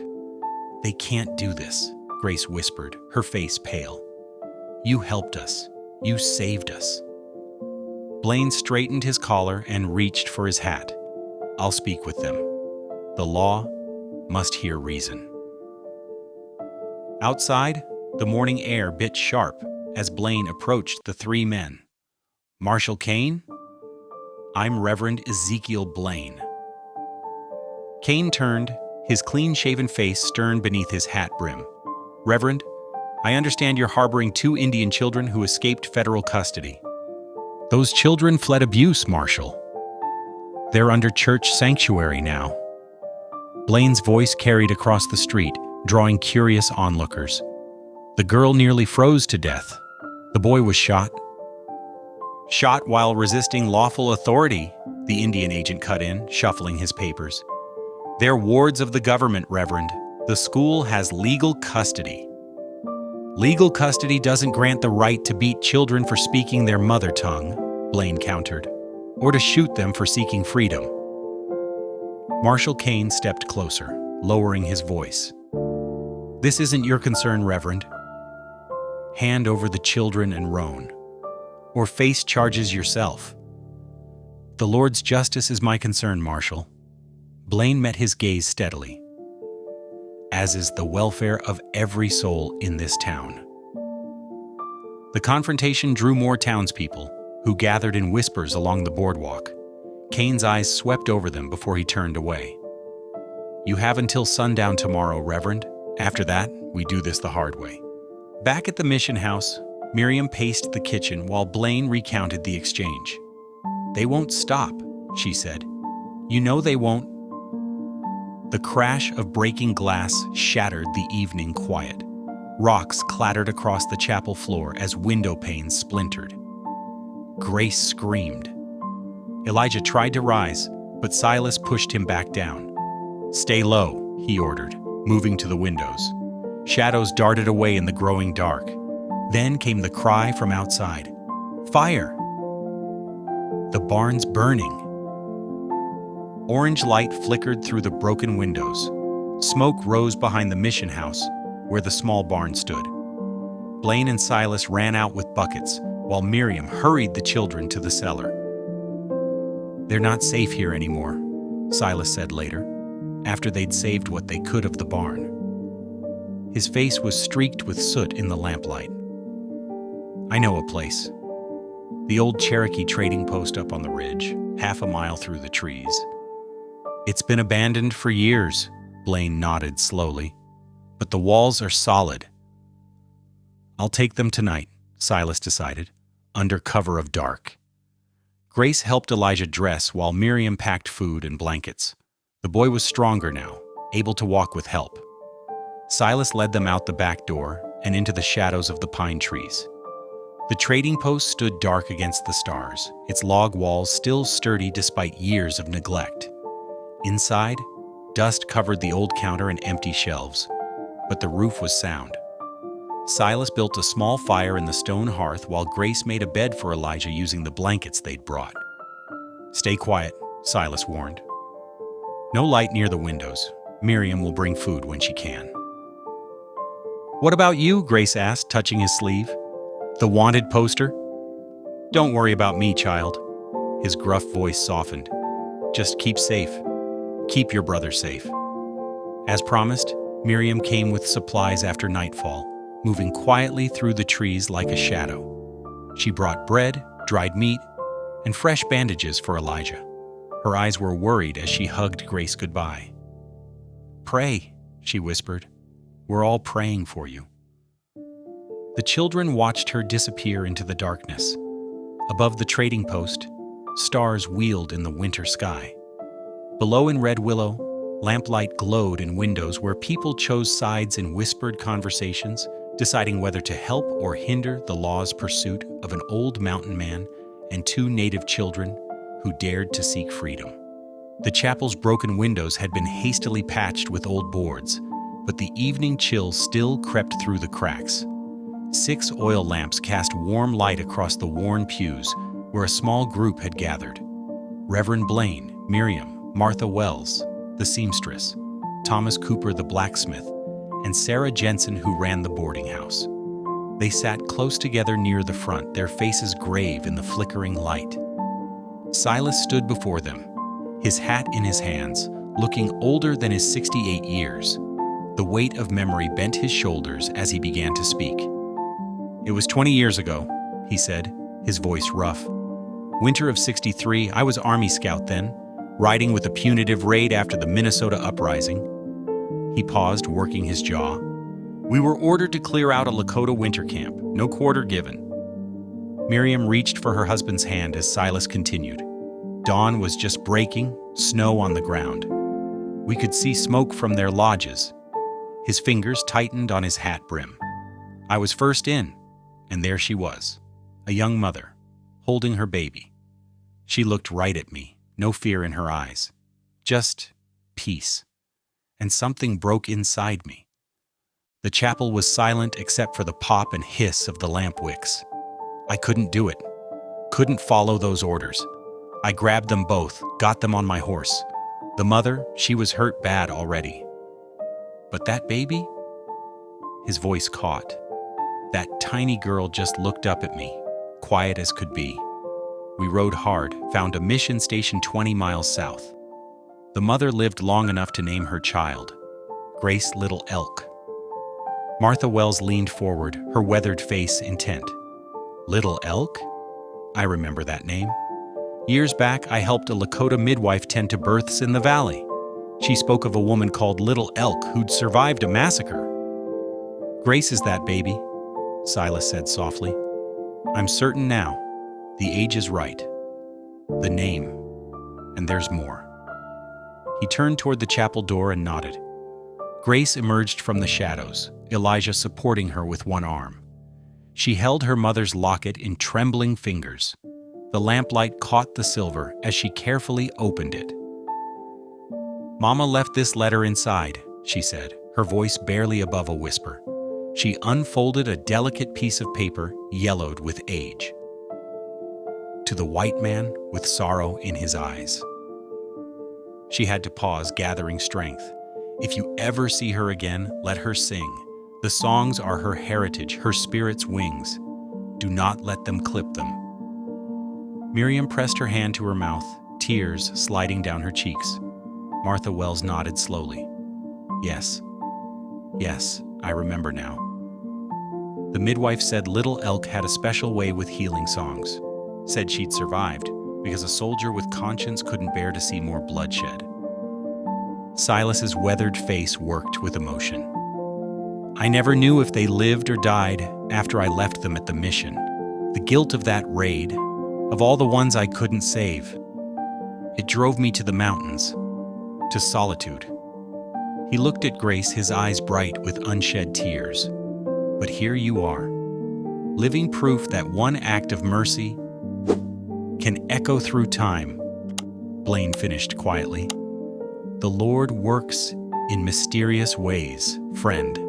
"They can't do this," Grace whispered, her face pale. "You helped us. You saved us." Blaine straightened his collar and reached for his hat. "I'll speak with them. The law must hear reason." Outside, the morning air bit sharp as Blaine approached the three men. "Marshal Kane? I'm Reverend Ezekiel Blaine." Kane turned, his clean-shaven face stern beneath his hat brim. "Reverend, I understand you're harboring 2 Indian children who escaped federal custody." "Those children fled abuse, Marshal. They're under church sanctuary now." Blaine's voice carried across the street, drawing curious onlookers. "The girl nearly froze to death. The boy was shot." "Shot while resisting lawful authority," the Indian agent cut in, shuffling his papers. "They're wards of the government, Reverend. The school has legal custody." "Legal custody doesn't grant the right to beat children for speaking their mother tongue," Blaine countered, "or to shoot them for seeking freedom." Marshal Kane stepped closer, lowering his voice. "This isn't your concern, Reverend. Hand over the children and Roan, or face charges yourself." "The Lord's justice is my concern, Marshal." Blaine met his gaze steadily. "As is the welfare of every soul in this town." The confrontation drew more townspeople, who gathered in whispers along the boardwalk. Kane's eyes swept over them before he turned away. "You have until sundown tomorrow, Reverend. After that, we do this the hard way." Back at the mission house, Miriam paced the kitchen while Blaine recounted the exchange. "They won't stop," she said. "You know they won't." The crash of breaking glass shattered the evening quiet. Rocks clattered across the chapel floor as window panes splintered. Grace screamed. Elijah tried to rise, but Silas pushed him back down. "Stay low," he ordered, moving to the windows. Shadows darted away in the growing dark. Then came the cry from outside. "Fire! The barn's burning!" Orange light flickered through the broken windows. Smoke rose behind the mission house, where the small barn stood. Blaine and Silas ran out with buckets, while Miriam hurried the children to the cellar. "They're not safe here anymore," Silas said later, after they'd saved what they could of the barn. His face was streaked with soot in the lamplight. "I know a place. The old Cherokee trading post up on the ridge, half a mile through the trees." "It's been abandoned for years," Blaine nodded slowly, "but the walls are solid." "I'll take them tonight," Silas decided, under cover of dark. Grace helped Elijah dress while Miriam packed food and blankets. The boy was stronger now, able to walk with help. Silas led them out the back door and into the shadows of the pine trees. The trading post stood dark against the stars, its log walls still sturdy despite years of neglect. Inside, dust covered the old counter and empty shelves, but the roof was sound. Silas built a small fire in the stone hearth while Grace made a bed for Elijah using the blankets they'd brought. "Stay quiet," Silas warned. "No light near the windows. Miriam will bring food when she can." "What about you?" Grace asked, touching his sleeve. "The wanted poster?" "Don't worry about me, child." His gruff voice softened. "Just keep safe. Keep your brother safe." As promised, Miriam came with supplies after nightfall, moving quietly through the trees like a shadow. She brought bread, dried meat, and fresh bandages for Elijah. Her eyes were worried as she hugged Grace goodbye. "Pray," she whispered. "We're all praying for you." The children watched her disappear into the darkness. Above the trading post, stars wheeled in the winter sky. Below in Red Willow, lamplight glowed in windows where people chose sides in whispered conversations, deciding whether to help or hinder the law's pursuit of an old mountain man and 2 native children who dared to seek freedom. The chapel's broken windows had been hastily patched with old boards, but the evening chill still crept through the cracks. 6 oil lamps cast warm light across the worn pews where a small group had gathered. Reverend Blaine, Miriam, Martha Wells, the seamstress, Thomas Cooper the blacksmith, and Sarah Jensen who ran the boarding house. They sat close together near the front, their faces grave in the flickering light. Silas stood before them, his hat in his hands, looking older than his 68 years. The weight of memory bent his shoulders as he began to speak. "It was 20 years ago," he said, his voice rough. "Winter of '63, I was Army Scout then, riding with a punitive raid after the Minnesota Uprising." He paused, working his jaw. "We were ordered to clear out a Lakota winter camp, no quarter given." Miriam reached for her husband's hand as Silas continued. Dawn was just breaking, snow on the ground. We could see smoke from their lodges. His fingers tightened on his hat brim. I was first in, and there she was, a young mother, holding her baby. She looked right at me, no fear in her eyes, just peace. And something broke inside me. The chapel was silent except for the pop and hiss of the lamp wicks. I couldn't do it, couldn't follow those orders. I grabbed them both, got them on my horse. The mother, she was hurt bad already. But that baby? His voice caught. That tiny girl just looked up at me, quiet as could be. We rode hard, found a mission station 20 miles south. The mother lived long enough to name her child, Grace Little Elk. Martha Wells leaned forward, her weathered face intent. Little Elk? I remember that name. Years back, I helped a Lakota midwife tend to births in the valley. She spoke of a woman called Little Elk who'd survived a massacre. "Grace is that baby," Silas said softly. "I'm certain now. The age is right. The name. And there's more." He turned toward the chapel door and nodded. Grace emerged from the shadows, Elijah supporting her with one arm. She held her mother's locket in trembling fingers. The lamplight caught the silver as she carefully opened it. "Mama left this letter inside," she said, her voice barely above a whisper. She unfolded a delicate piece of paper, yellowed with age. "To the white man with sorrow in his eyes." She had to pause, gathering strength. "If you ever see her again, let her sing. The songs are her heritage, her spirit's wings. Do not let them clip them." Miriam pressed her hand to her mouth, tears sliding down her cheeks. Martha Wells nodded slowly. Yes, I remember now." The midwife said Little Elk had a special way with healing songs. Said she'd survived because a soldier with conscience couldn't bear to see more bloodshed. Silas's weathered face worked with emotion. "I never knew if they lived or died after I left them at the mission. The guilt of that raid, of all the ones I couldn't save. It drove me to the mountains, to solitude." He looked at Grace, his eyes bright with unshed tears. "But here you are, living proof that one act of mercy can echo through time," Blaine finished quietly. "The Lord works in mysterious ways, friend."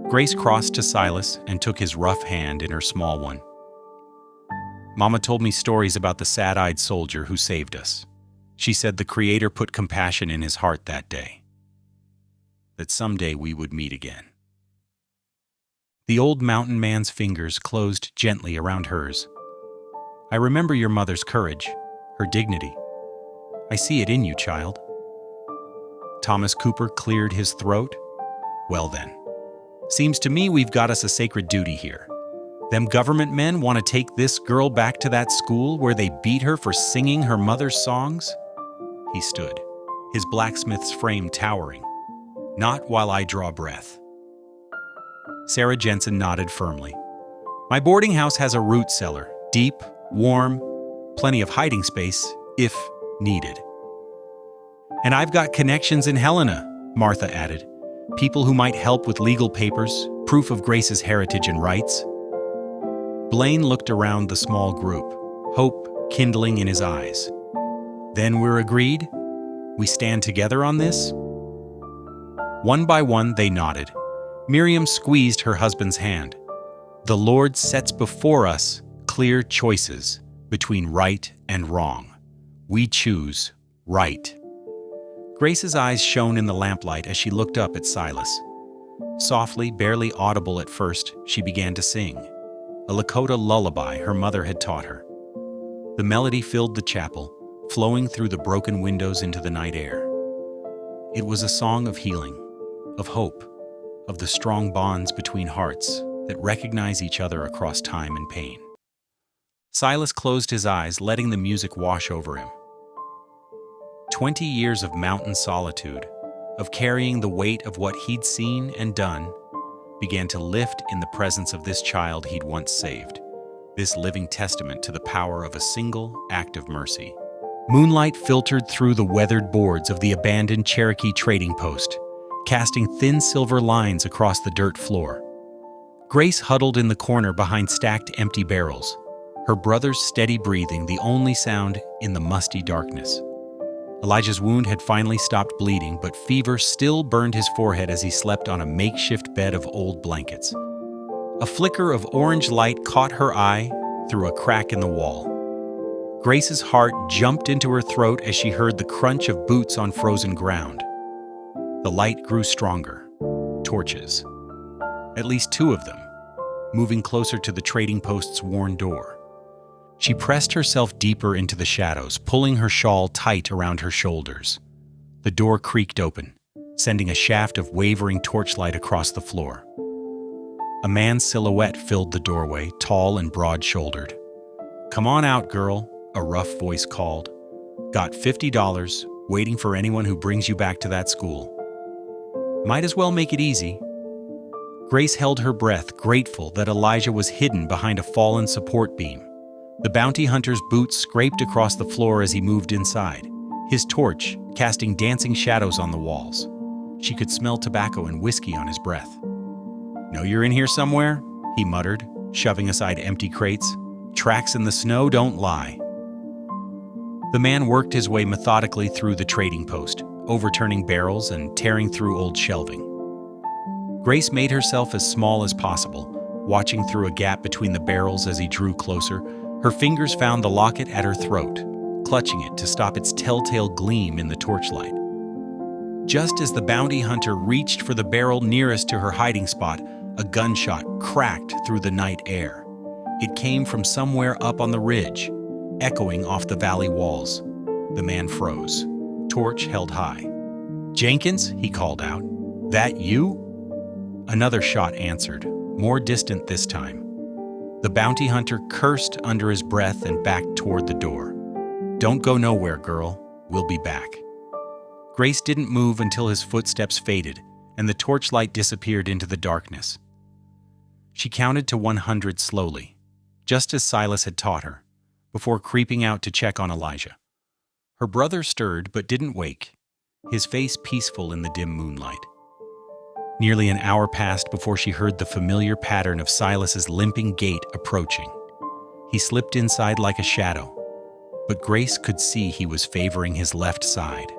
Grace crossed to Silas and took his rough hand in her small one. "Mama told me stories about the sad-eyed soldier who saved us. She said the Creator put compassion in his heart that day, that someday we would meet again." The old mountain man's fingers closed gently around hers. "I remember your mother's courage, her dignity. I see it in you, child." Thomas Cooper cleared his throat. "Well then, seems to me we've got us a sacred duty here. Them government men want to take this girl back to that school where they beat her for singing her mother's songs?" He stood, his blacksmith's frame towering. "Not while I draw breath." Sarah Jensen nodded firmly. "My boarding house has a root cellar, deep, warm, plenty of hiding space, if needed." "And I've got connections in Helena," Martha added. "People who might help with legal papers, proof of Grace's heritage and rights." Blaine looked around the small group, hope kindling in his eyes. "Then we're agreed? We stand together on this?" One by one, they nodded. Miriam squeezed her husband's hand. The Lord sets before us clear choices between right and wrong. We choose right. Grace's eyes shone in the lamplight as she looked up at Silas. Softly, barely audible at first, she began to sing, a Lakota lullaby her mother had taught her. The melody filled the chapel, flowing through the broken windows into the night air. It was a song of healing, of hope, of the strong bonds between hearts that recognize each other across time and pain. Silas closed his eyes, letting the music wash over him. 20 years of mountain solitude, of carrying the weight of what he'd seen and done, began to lift in the presence of this child he'd once saved, this living testament to the power of a single act of mercy. Moonlight filtered through the weathered boards of the abandoned Cherokee trading post, casting thin silver lines across the dirt floor. Grace huddled in the corner behind stacked empty barrels, her brother's steady breathing the only sound in the musty darkness. Elijah's wound had finally stopped bleeding, but fever still burned his forehead as he slept on a makeshift bed of old blankets. A flicker of orange light caught her eye through a crack in the wall. Grace's heart jumped into her throat as she heard the crunch of boots on frozen ground. The light grew stronger. Torches. At least 2 of them, moving closer to the trading post's worn door. She pressed herself deeper into the shadows, pulling her shawl tight around her shoulders. The door creaked open, sending a shaft of wavering torchlight across the floor. A man's silhouette filled the doorway, tall and broad-shouldered. "Come on out, girl," a rough voice called. "Got $50, waiting for anyone who brings you back to that school. Might as well make it easy." Grace held her breath, grateful that Elijah was hidden behind a fallen support beam. The bounty hunter's boots scraped across the floor as he moved inside, his torch casting dancing shadows on the walls. She could smell tobacco and whiskey on his breath. "Know you're in here somewhere?" he muttered, shoving aside empty crates. "Tracks in the snow don't lie." The man worked his way methodically through the trading post, overturning barrels and tearing through old shelving. Grace made herself as small as possible, watching through a gap between the barrels as he drew closer. Her fingers found the locket at her throat, clutching it to stop its telltale gleam in the torchlight. Just as the bounty hunter reached for the barrel nearest to her hiding spot, a gunshot cracked through the night air. It came from somewhere up on the ridge, echoing off the valley walls. The man froze, torch held high. "Jenkins," he called out. "That you?" Another shot answered, more distant this time. The bounty hunter cursed under his breath and backed toward the door. "Don't go nowhere, girl. We'll be back." Grace didn't move until his footsteps faded and the torchlight disappeared into the darkness. She counted to 100 slowly, just as Silas had taught her, before creeping out to check on Elijah. Her brother stirred but didn't wake, his face peaceful in the dim moonlight. Nearly an hour passed before she heard the familiar pattern of Silas's limping gait approaching. He slipped inside like a shadow, but Grace could see he was favoring his left side.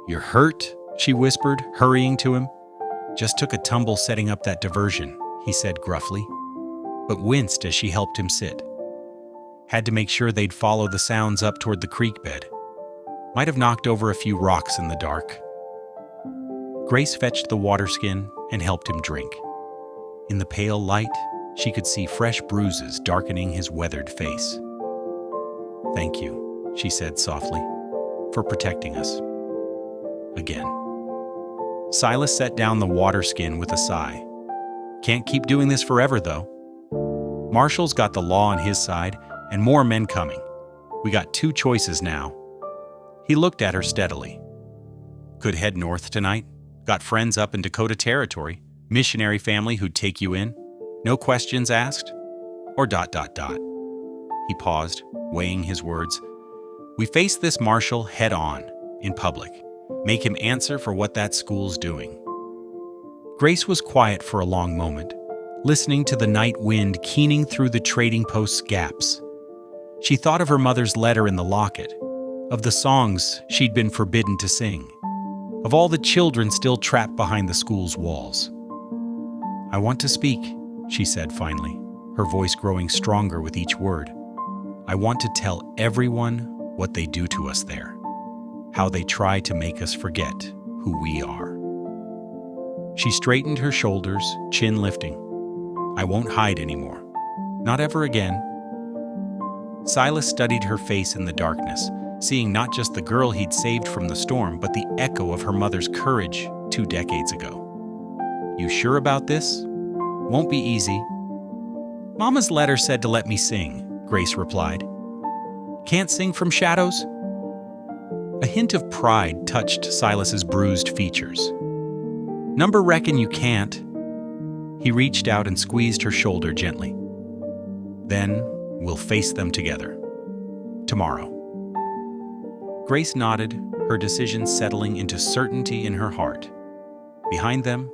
"You're hurt?" she whispered, hurrying to him. "Just took a tumble setting up that diversion," he said gruffly, but winced as she helped him sit. Had to make sure they'd follow the sounds up toward the creek bed. Might have knocked over a few rocks in the dark. Grace fetched the water skin and helped him drink. In the pale light, she could see fresh bruises darkening his weathered face. "Thank you," she said softly, "for protecting us." Again. Silas set down the water skin with a sigh. "Can't keep doing this forever, though. Marshall's got the law on his side, and more men coming. We got 2 choices now." He looked at her steadily. "Could head north tonight. Got friends up in Dakota Territory, missionary family who'd take you in. No questions asked. Or ... He paused, weighing his words. "We face this Marshall head on, in public. Make him answer for what that school's doing." Grace was quiet for a long moment, listening to the night wind keening through the trading post's gaps. She thought of her mother's letter in the locket, of the songs she'd been forbidden to sing, of all the children still trapped behind the school's walls. "I want to speak," she said finally, her voice growing stronger with each word. "I want to tell everyone what they do to us there, how they try to make us forget who we are." She straightened her shoulders, chin lifting. "I won't hide anymore. Not ever again." Silas studied her face in the darkness, seeing not just the girl he'd saved from the storm, but the echo of her mother's courage 2 decades ago. "You sure about this? Won't be easy." "Mama's letter said to let me sing," Grace replied. "Can't sing from shadows?" A hint of pride touched Silas's bruised features. "Number reckon you can't." He reached out and squeezed her shoulder gently. "Then we'll face them together. Tomorrow." Grace nodded, her decision settling into certainty in her heart. Behind them,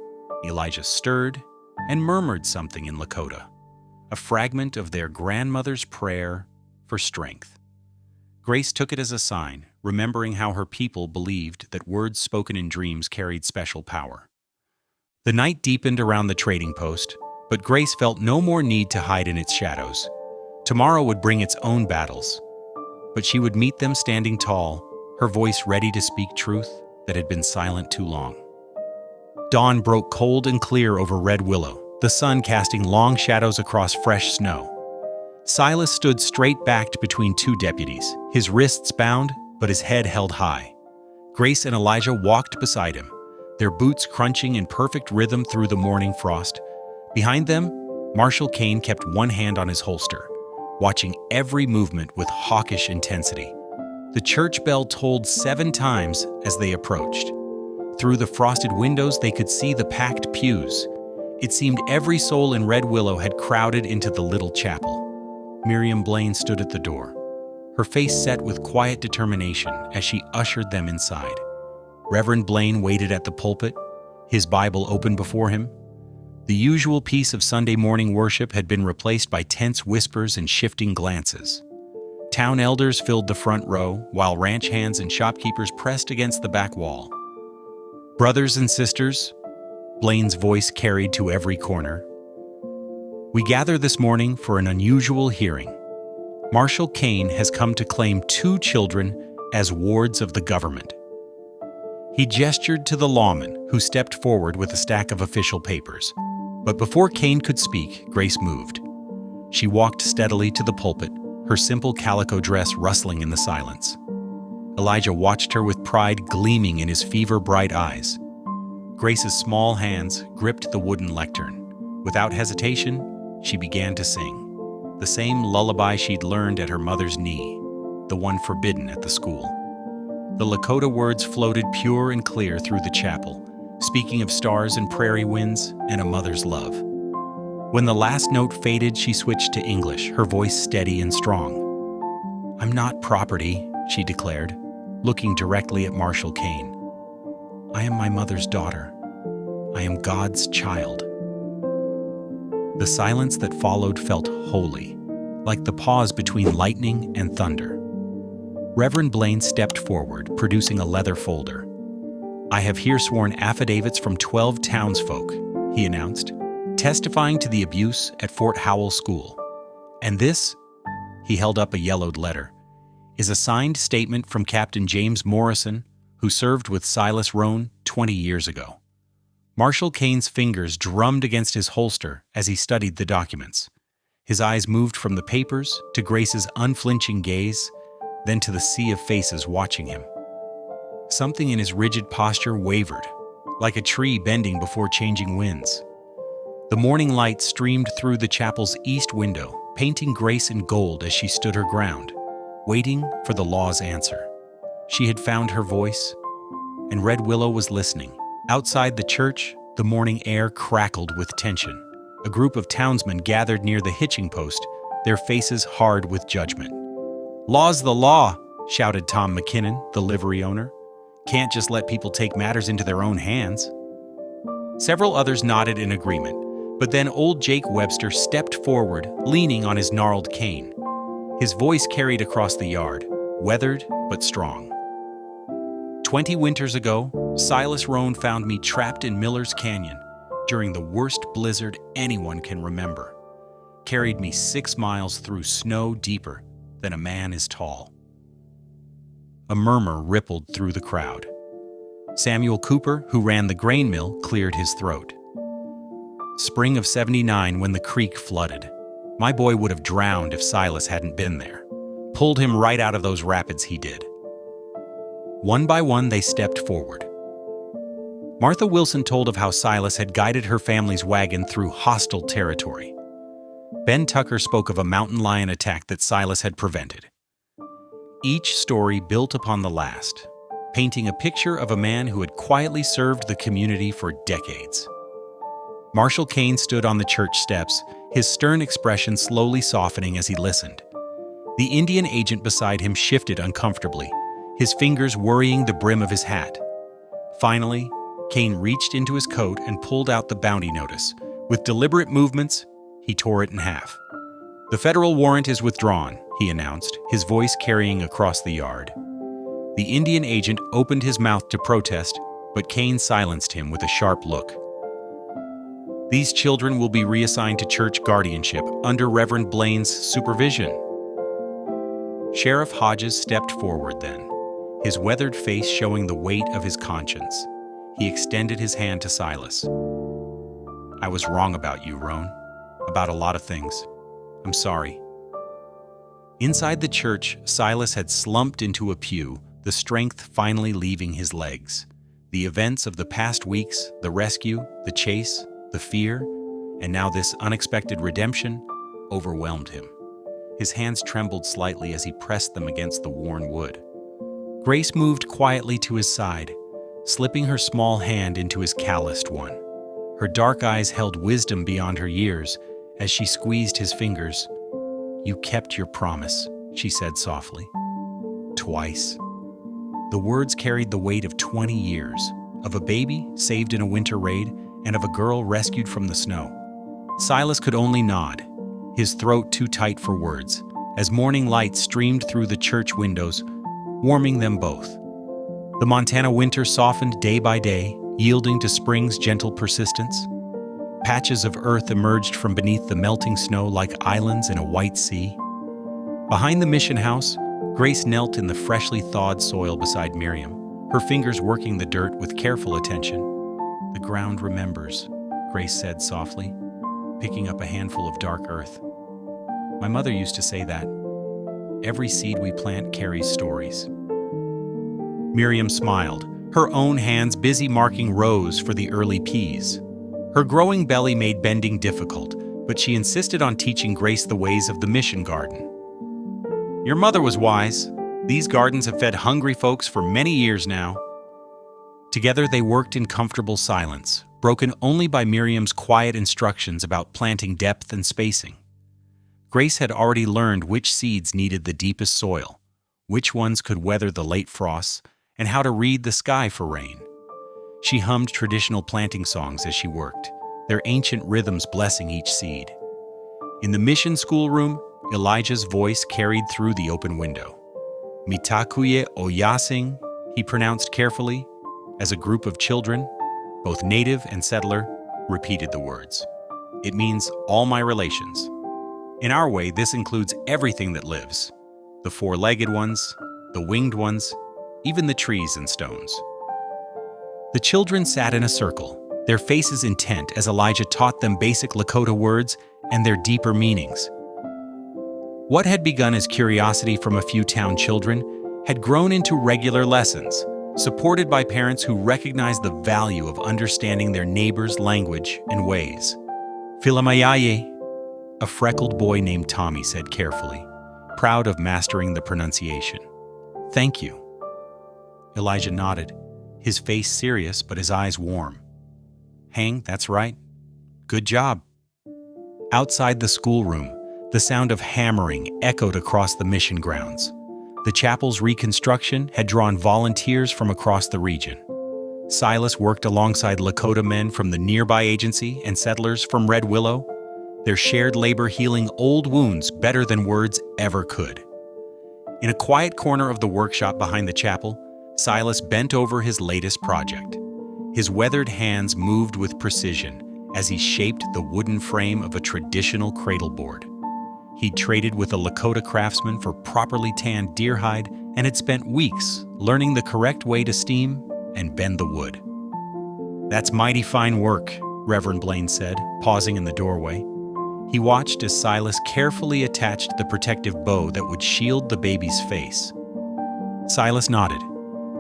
Elijah stirred and murmured something in Lakota, a fragment of their grandmother's prayer for strength. Grace took it as a sign, remembering how her people believed that words spoken in dreams carried special power. The night deepened around the trading post, but Grace felt no more need to hide in its shadows. Tomorrow would bring its own battles, but she would meet them standing tall, her voice ready to speak truth that had been silent too long. Dawn broke cold and clear over Red Willow, the sun casting long shadows across fresh snow. Silas stood straight-backed between 2 deputies, his wrists bound, but his head held high. Grace and Elijah walked beside him, their boots crunching in perfect rhythm through the morning frost. Behind them, Marshal Kane kept one hand on his holster, watching every movement with hawkish intensity. The church bell tolled 7 times as they approached. Through the frosted windows, they could see the packed pews. It seemed every soul in Red Willow had crowded into the little chapel. Miriam Blaine stood at the door, her face set with quiet determination as she ushered them inside. Reverend Blaine waited at the pulpit, his Bible open before him. The usual peace of Sunday morning worship had been replaced by tense whispers and shifting glances. Town elders filled the front row, while ranch hands and shopkeepers pressed against the back wall. "Brothers and sisters," Blaine's voice carried to every corner, "we gather this morning for an unusual hearing. Marshal Kane has come to claim 2 children as wards of the government." He gestured to the lawman, who stepped forward with a stack of official papers. But before Kane could speak, Grace moved. She walked steadily to the pulpit, her simple calico dress rustling in the silence. Elijah watched her with pride gleaming in his fever-bright eyes. Grace's small hands gripped the wooden lectern. Without hesitation, she began to sing, the same lullaby she'd learned at her mother's knee, the one forbidden at the school. The Lakota words floated pure and clear through the chapel, speaking of stars and prairie winds and a mother's love. When the last note faded, she switched to English, her voice steady and strong. "I'm not property," she declared, looking directly at Marshal Kane. "I am my mother's daughter. I am God's child." The silence that followed felt holy, like the pause between lightning and thunder. Reverend Blaine stepped forward, producing a leather folder. "I have here sworn affidavits from 12 townsfolk," he announced, testifying to the abuse at Fort Howell School. "And this," he held up a yellowed letter, "is a signed statement from Captain James Morrison, who served with Silas Roan 20 years ago." Marshal Kane's fingers drummed against his holster as he studied the documents. His eyes moved from the papers to Grace's unflinching gaze, then to the sea of faces watching him. Something in his rigid posture wavered, like a tree bending before changing winds. The morning light streamed through the chapel's east window, painting Grace in gold as she stood her ground, waiting for the law's answer. She had found her voice, and Red Willow was listening. Outside the church, the morning air crackled with tension. A group of townsmen gathered near the hitching post, their faces hard with judgment. "Law's the law," shouted Tom McKinnon, the livery owner. "Can't just let people take matters into their own hands." Several others nodded in agreement, but then old Jake Webster stepped forward, leaning on his gnarled cane. His voice carried across the yard, weathered but strong. 20 winters ago, Silas Roan found me trapped in Miller's Canyon during the worst blizzard anyone can remember. Carried me 6 miles through snow deeper than a man is tall. A murmur rippled through the crowd. Samuel Cooper, who ran the grain mill, cleared his throat. Spring of '79, when the creek flooded. My boy would have drowned if Silas hadn't been there. Pulled him right out of those rapids, he did. One by one, they stepped forward. Martha Wilson told of how Silas had guided her family's wagon through hostile territory. Ben Tucker spoke of a mountain lion attack that Silas had prevented. Each story built upon the last, painting a picture of a man who had quietly served the community for decades. Marshall Kane stood on the church steps, his stern expression slowly softening as he listened. The Indian agent beside him shifted uncomfortably, his fingers worrying the brim of his hat. Finally, Kane reached into his coat and pulled out the bounty notice. With deliberate movements, he tore it in half. "The federal warrant is withdrawn," he announced, his voice carrying across the yard. The Indian agent opened his mouth to protest, but Kane silenced him with a sharp look. "These children will be reassigned to church guardianship under Reverend Blaine's supervision." Sheriff Hodges stepped forward then, his weathered face showing the weight of his conscience. He extended his hand to Silas. "I was wrong about you, Roan. About a lot of things. I'm sorry." Inside the church, Silas had slumped into a pew, the strength finally leaving his legs. The events of the past weeks, the rescue, the chase, the fear, and now this unexpected redemption, overwhelmed him. His hands trembled slightly as he pressed them against the worn wood. Grace moved quietly to his side, slipping her small hand into his calloused one. Her dark eyes held wisdom beyond her years as she squeezed his fingers. "You kept your promise," she said softly. "Twice." The words carried the weight of 20 years, of a baby saved in a winter raid and of a girl rescued from the snow. Silas could only nod, his throat too tight for words, as morning light streamed through the church windows, warming them both. The Montana winter softened day by day, yielding to spring's gentle persistence. Patches of earth emerged from beneath the melting snow like islands in a white sea. Behind the mission house, Grace knelt in the freshly thawed soil beside Miriam, her fingers working the dirt with careful attention. "The ground remembers," Grace said softly, picking up a handful of dark earth. "My mother used to say that. Every seed we plant carries stories." Miriam smiled, her own hands busy marking rows for the early peas. Her growing belly made bending difficult, but she insisted on teaching Grace the ways of the mission garden. "Your mother was wise. These gardens have fed hungry folks for many years now." Together they worked in comfortable silence, broken only by Miriam's quiet instructions about planting depth and spacing. Grace had already learned which seeds needed the deepest soil, which ones could weather the late frosts, and how to read the sky for rain. She hummed traditional planting songs as she worked, their ancient rhythms blessing each seed. In the mission schoolroom, Elijah's voice carried through the open window. "Mitakuye oyasing," he pronounced carefully, as a group of children, both native and settler, repeated the words. "It means all my relations." In our way, this includes everything that lives, the four-legged ones, the winged ones, even the trees and stones. The children sat in a circle, their faces intent as Elijah taught them basic Lakota words and their deeper meanings. What had begun as curiosity from a few town children had grown into regular lessons, supported by parents who recognized the value of understanding their neighbors' language and ways. "Filamayaye," a freckled boy named Tommy said carefully, proud of mastering the pronunciation. "Thank you." Elijah nodded, his face serious but his eyes warm. "Hang, that's right. Good job." Outside the schoolroom, the sound of hammering echoed across the mission grounds. The chapel's reconstruction had drawn volunteers from across the region. Silas worked alongside Lakota men from the nearby agency and settlers from Red Willow, their shared labor healing old wounds better than words ever could. In a quiet corner of the workshop behind the chapel, Silas bent over his latest project. His weathered hands moved with precision as he shaped the wooden frame of a traditional cradle board. He'd traded with a Lakota craftsman for properly tanned deer hide and had spent weeks learning the correct way to steam and bend the wood. "That's mighty fine work," Reverend Blaine said, pausing in the doorway. He watched as Silas carefully attached the protective bow that would shield the baby's face. Silas nodded,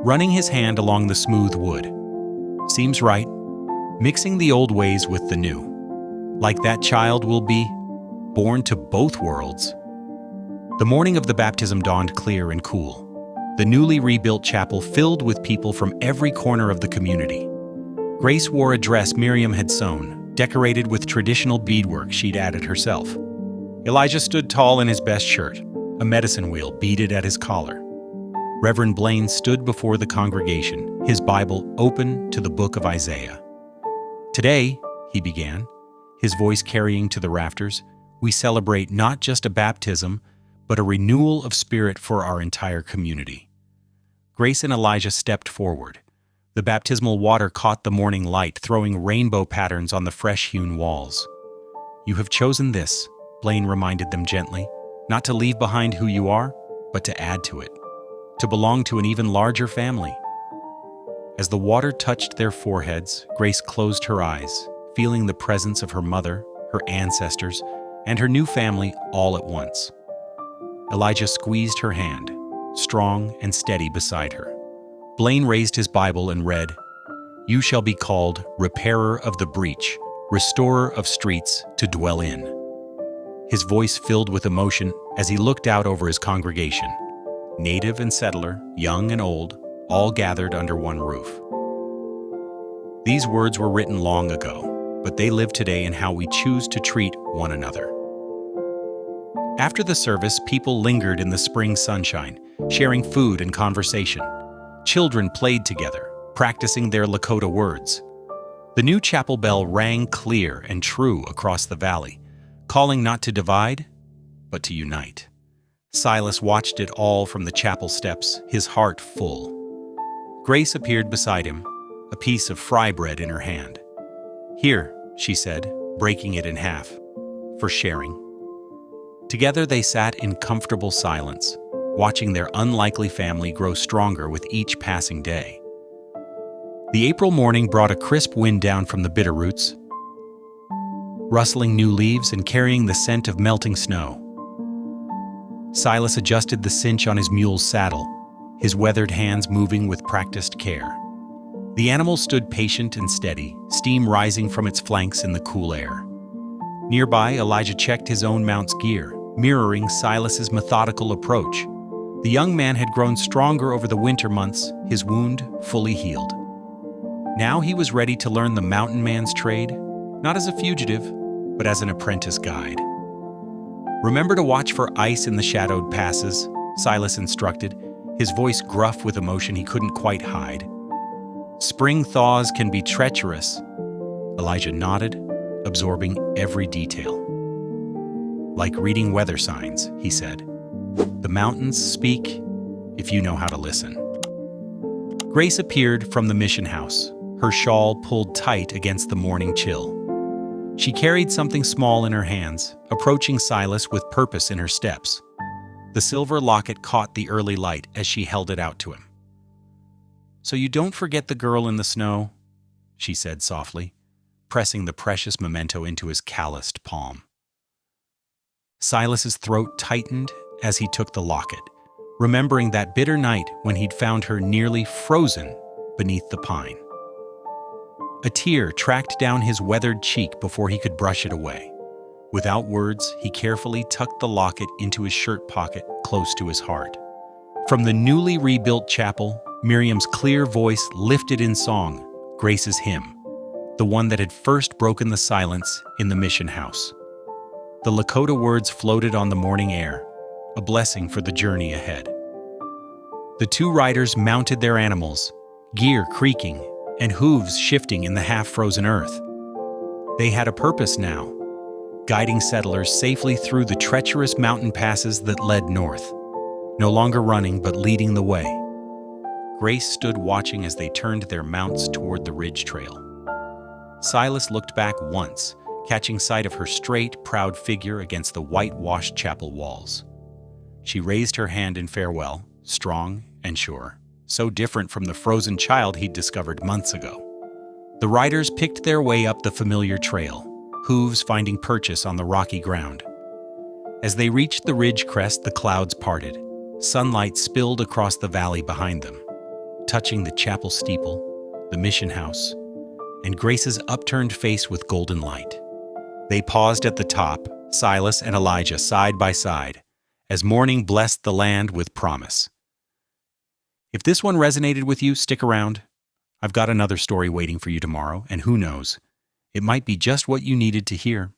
running his hand along the smooth wood. "Seems right. Mixing the old ways with the new. Like that child will be born to both worlds." The morning of the baptism dawned clear and cool. The newly rebuilt chapel filled with people from every corner of the community. Grace wore a dress Miriam had sewn, decorated with traditional beadwork she'd added herself. Elijah stood tall in his best shirt, a medicine wheel beaded at his collar. Reverend Blaine stood before the congregation, his Bible open to the book of Isaiah. "Today," he began, his voice carrying to the rafters, "we celebrate not just a baptism, but a renewal of spirit for our entire community." Grace and Elijah stepped forward. The baptismal water caught the morning light, throwing rainbow patterns on the fresh-hewn walls. "You have chosen this," Blaine reminded them gently, "not to leave behind who you are, but to add to it, to belong to an even larger family." As the water touched their foreheads, Grace closed her eyes, feeling the presence of her mother, her ancestors, and her new family all at once. Elijah squeezed her hand, strong and steady beside her. Blaine raised his Bible and read, "You shall be called Repairer of the Breach, Restorer of Streets to Dwell in." His voice filled with emotion as he looked out over his congregation. Native and settler, young and old, all gathered under one roof. These words were written long ago, but they live today in how we choose to treat one another. After the service, people lingered in the spring sunshine, sharing food and conversation. Children played together, practicing their Lakota words. The new chapel bell rang clear and true across the valley, calling not to divide, but to unite. Silas watched it all from the chapel steps, his heart full. Grace appeared beside him, a piece of fry bread in her hand. "Here," she said, breaking it in half, "for sharing." Together they sat in comfortable silence, watching their unlikely family grow stronger with each passing day. The April morning brought a crisp wind down from the Bitterroots, rustling new leaves and carrying the scent of melting snow. Silas adjusted the cinch on his mule's saddle, his weathered hands moving with practiced care. The animal stood patient and steady, steam rising from its flanks in the cool air. Nearby, Elijah checked his own mount's gear, mirroring Silas's methodical approach. The young man had grown stronger over the winter months, his wound fully healed. Now he was ready to learn the mountain man's trade, not as a fugitive, but as an apprentice guide. "Remember to watch for ice in the shadowed passes," Silas instructed, his voice gruff with emotion he couldn't quite hide. "Spring thaws can be treacherous." Elijah nodded, absorbing every detail. "Like reading weather signs," he said. "The mountains speak if you know how to listen." Grace appeared from the mission house, her shawl pulled tight against the morning chill. She carried something small in her hands, approaching Silas with purpose in her steps. The silver locket caught the early light as she held it out to him. "So you don't forget the girl in the snow," she said softly, pressing the precious memento into his calloused palm. Silas's throat tightened as he took the locket, remembering that bitter night when he'd found her nearly frozen beneath the pine. A tear tracked down his weathered cheek before he could brush it away. Without words, he carefully tucked the locket into his shirt pocket close to his heart. From the newly rebuilt chapel, Miriam's clear voice lifted in song, Grace's hymn, the one that had first broken the silence in the mission house. The Lakota words floated on the morning air, a blessing for the journey ahead. The two riders mounted their animals, gear creaking and hooves shifting in the half-frozen earth. They had a purpose now, guiding settlers safely through the treacherous mountain passes that led north, no longer running but leading the way. Grace stood watching as they turned their mounts toward the ridge trail. Silas looked back once, catching sight of her straight, proud figure against the whitewashed chapel walls. She raised her hand in farewell, strong and sure, so different from the frozen child he'd discovered months ago. The riders picked their way up the familiar trail, hooves finding purchase on the rocky ground. As they reached the ridge crest, the clouds parted. Sunlight spilled across the valley behind them, touching the chapel steeple, the mission house, and Grace's upturned face with golden light. They paused at the top, Silas and Elijah side by side, as morning blessed the land with promise. If this one resonated with you, stick around. I've got another story waiting for you tomorrow, and who knows, it might be just what you needed to hear.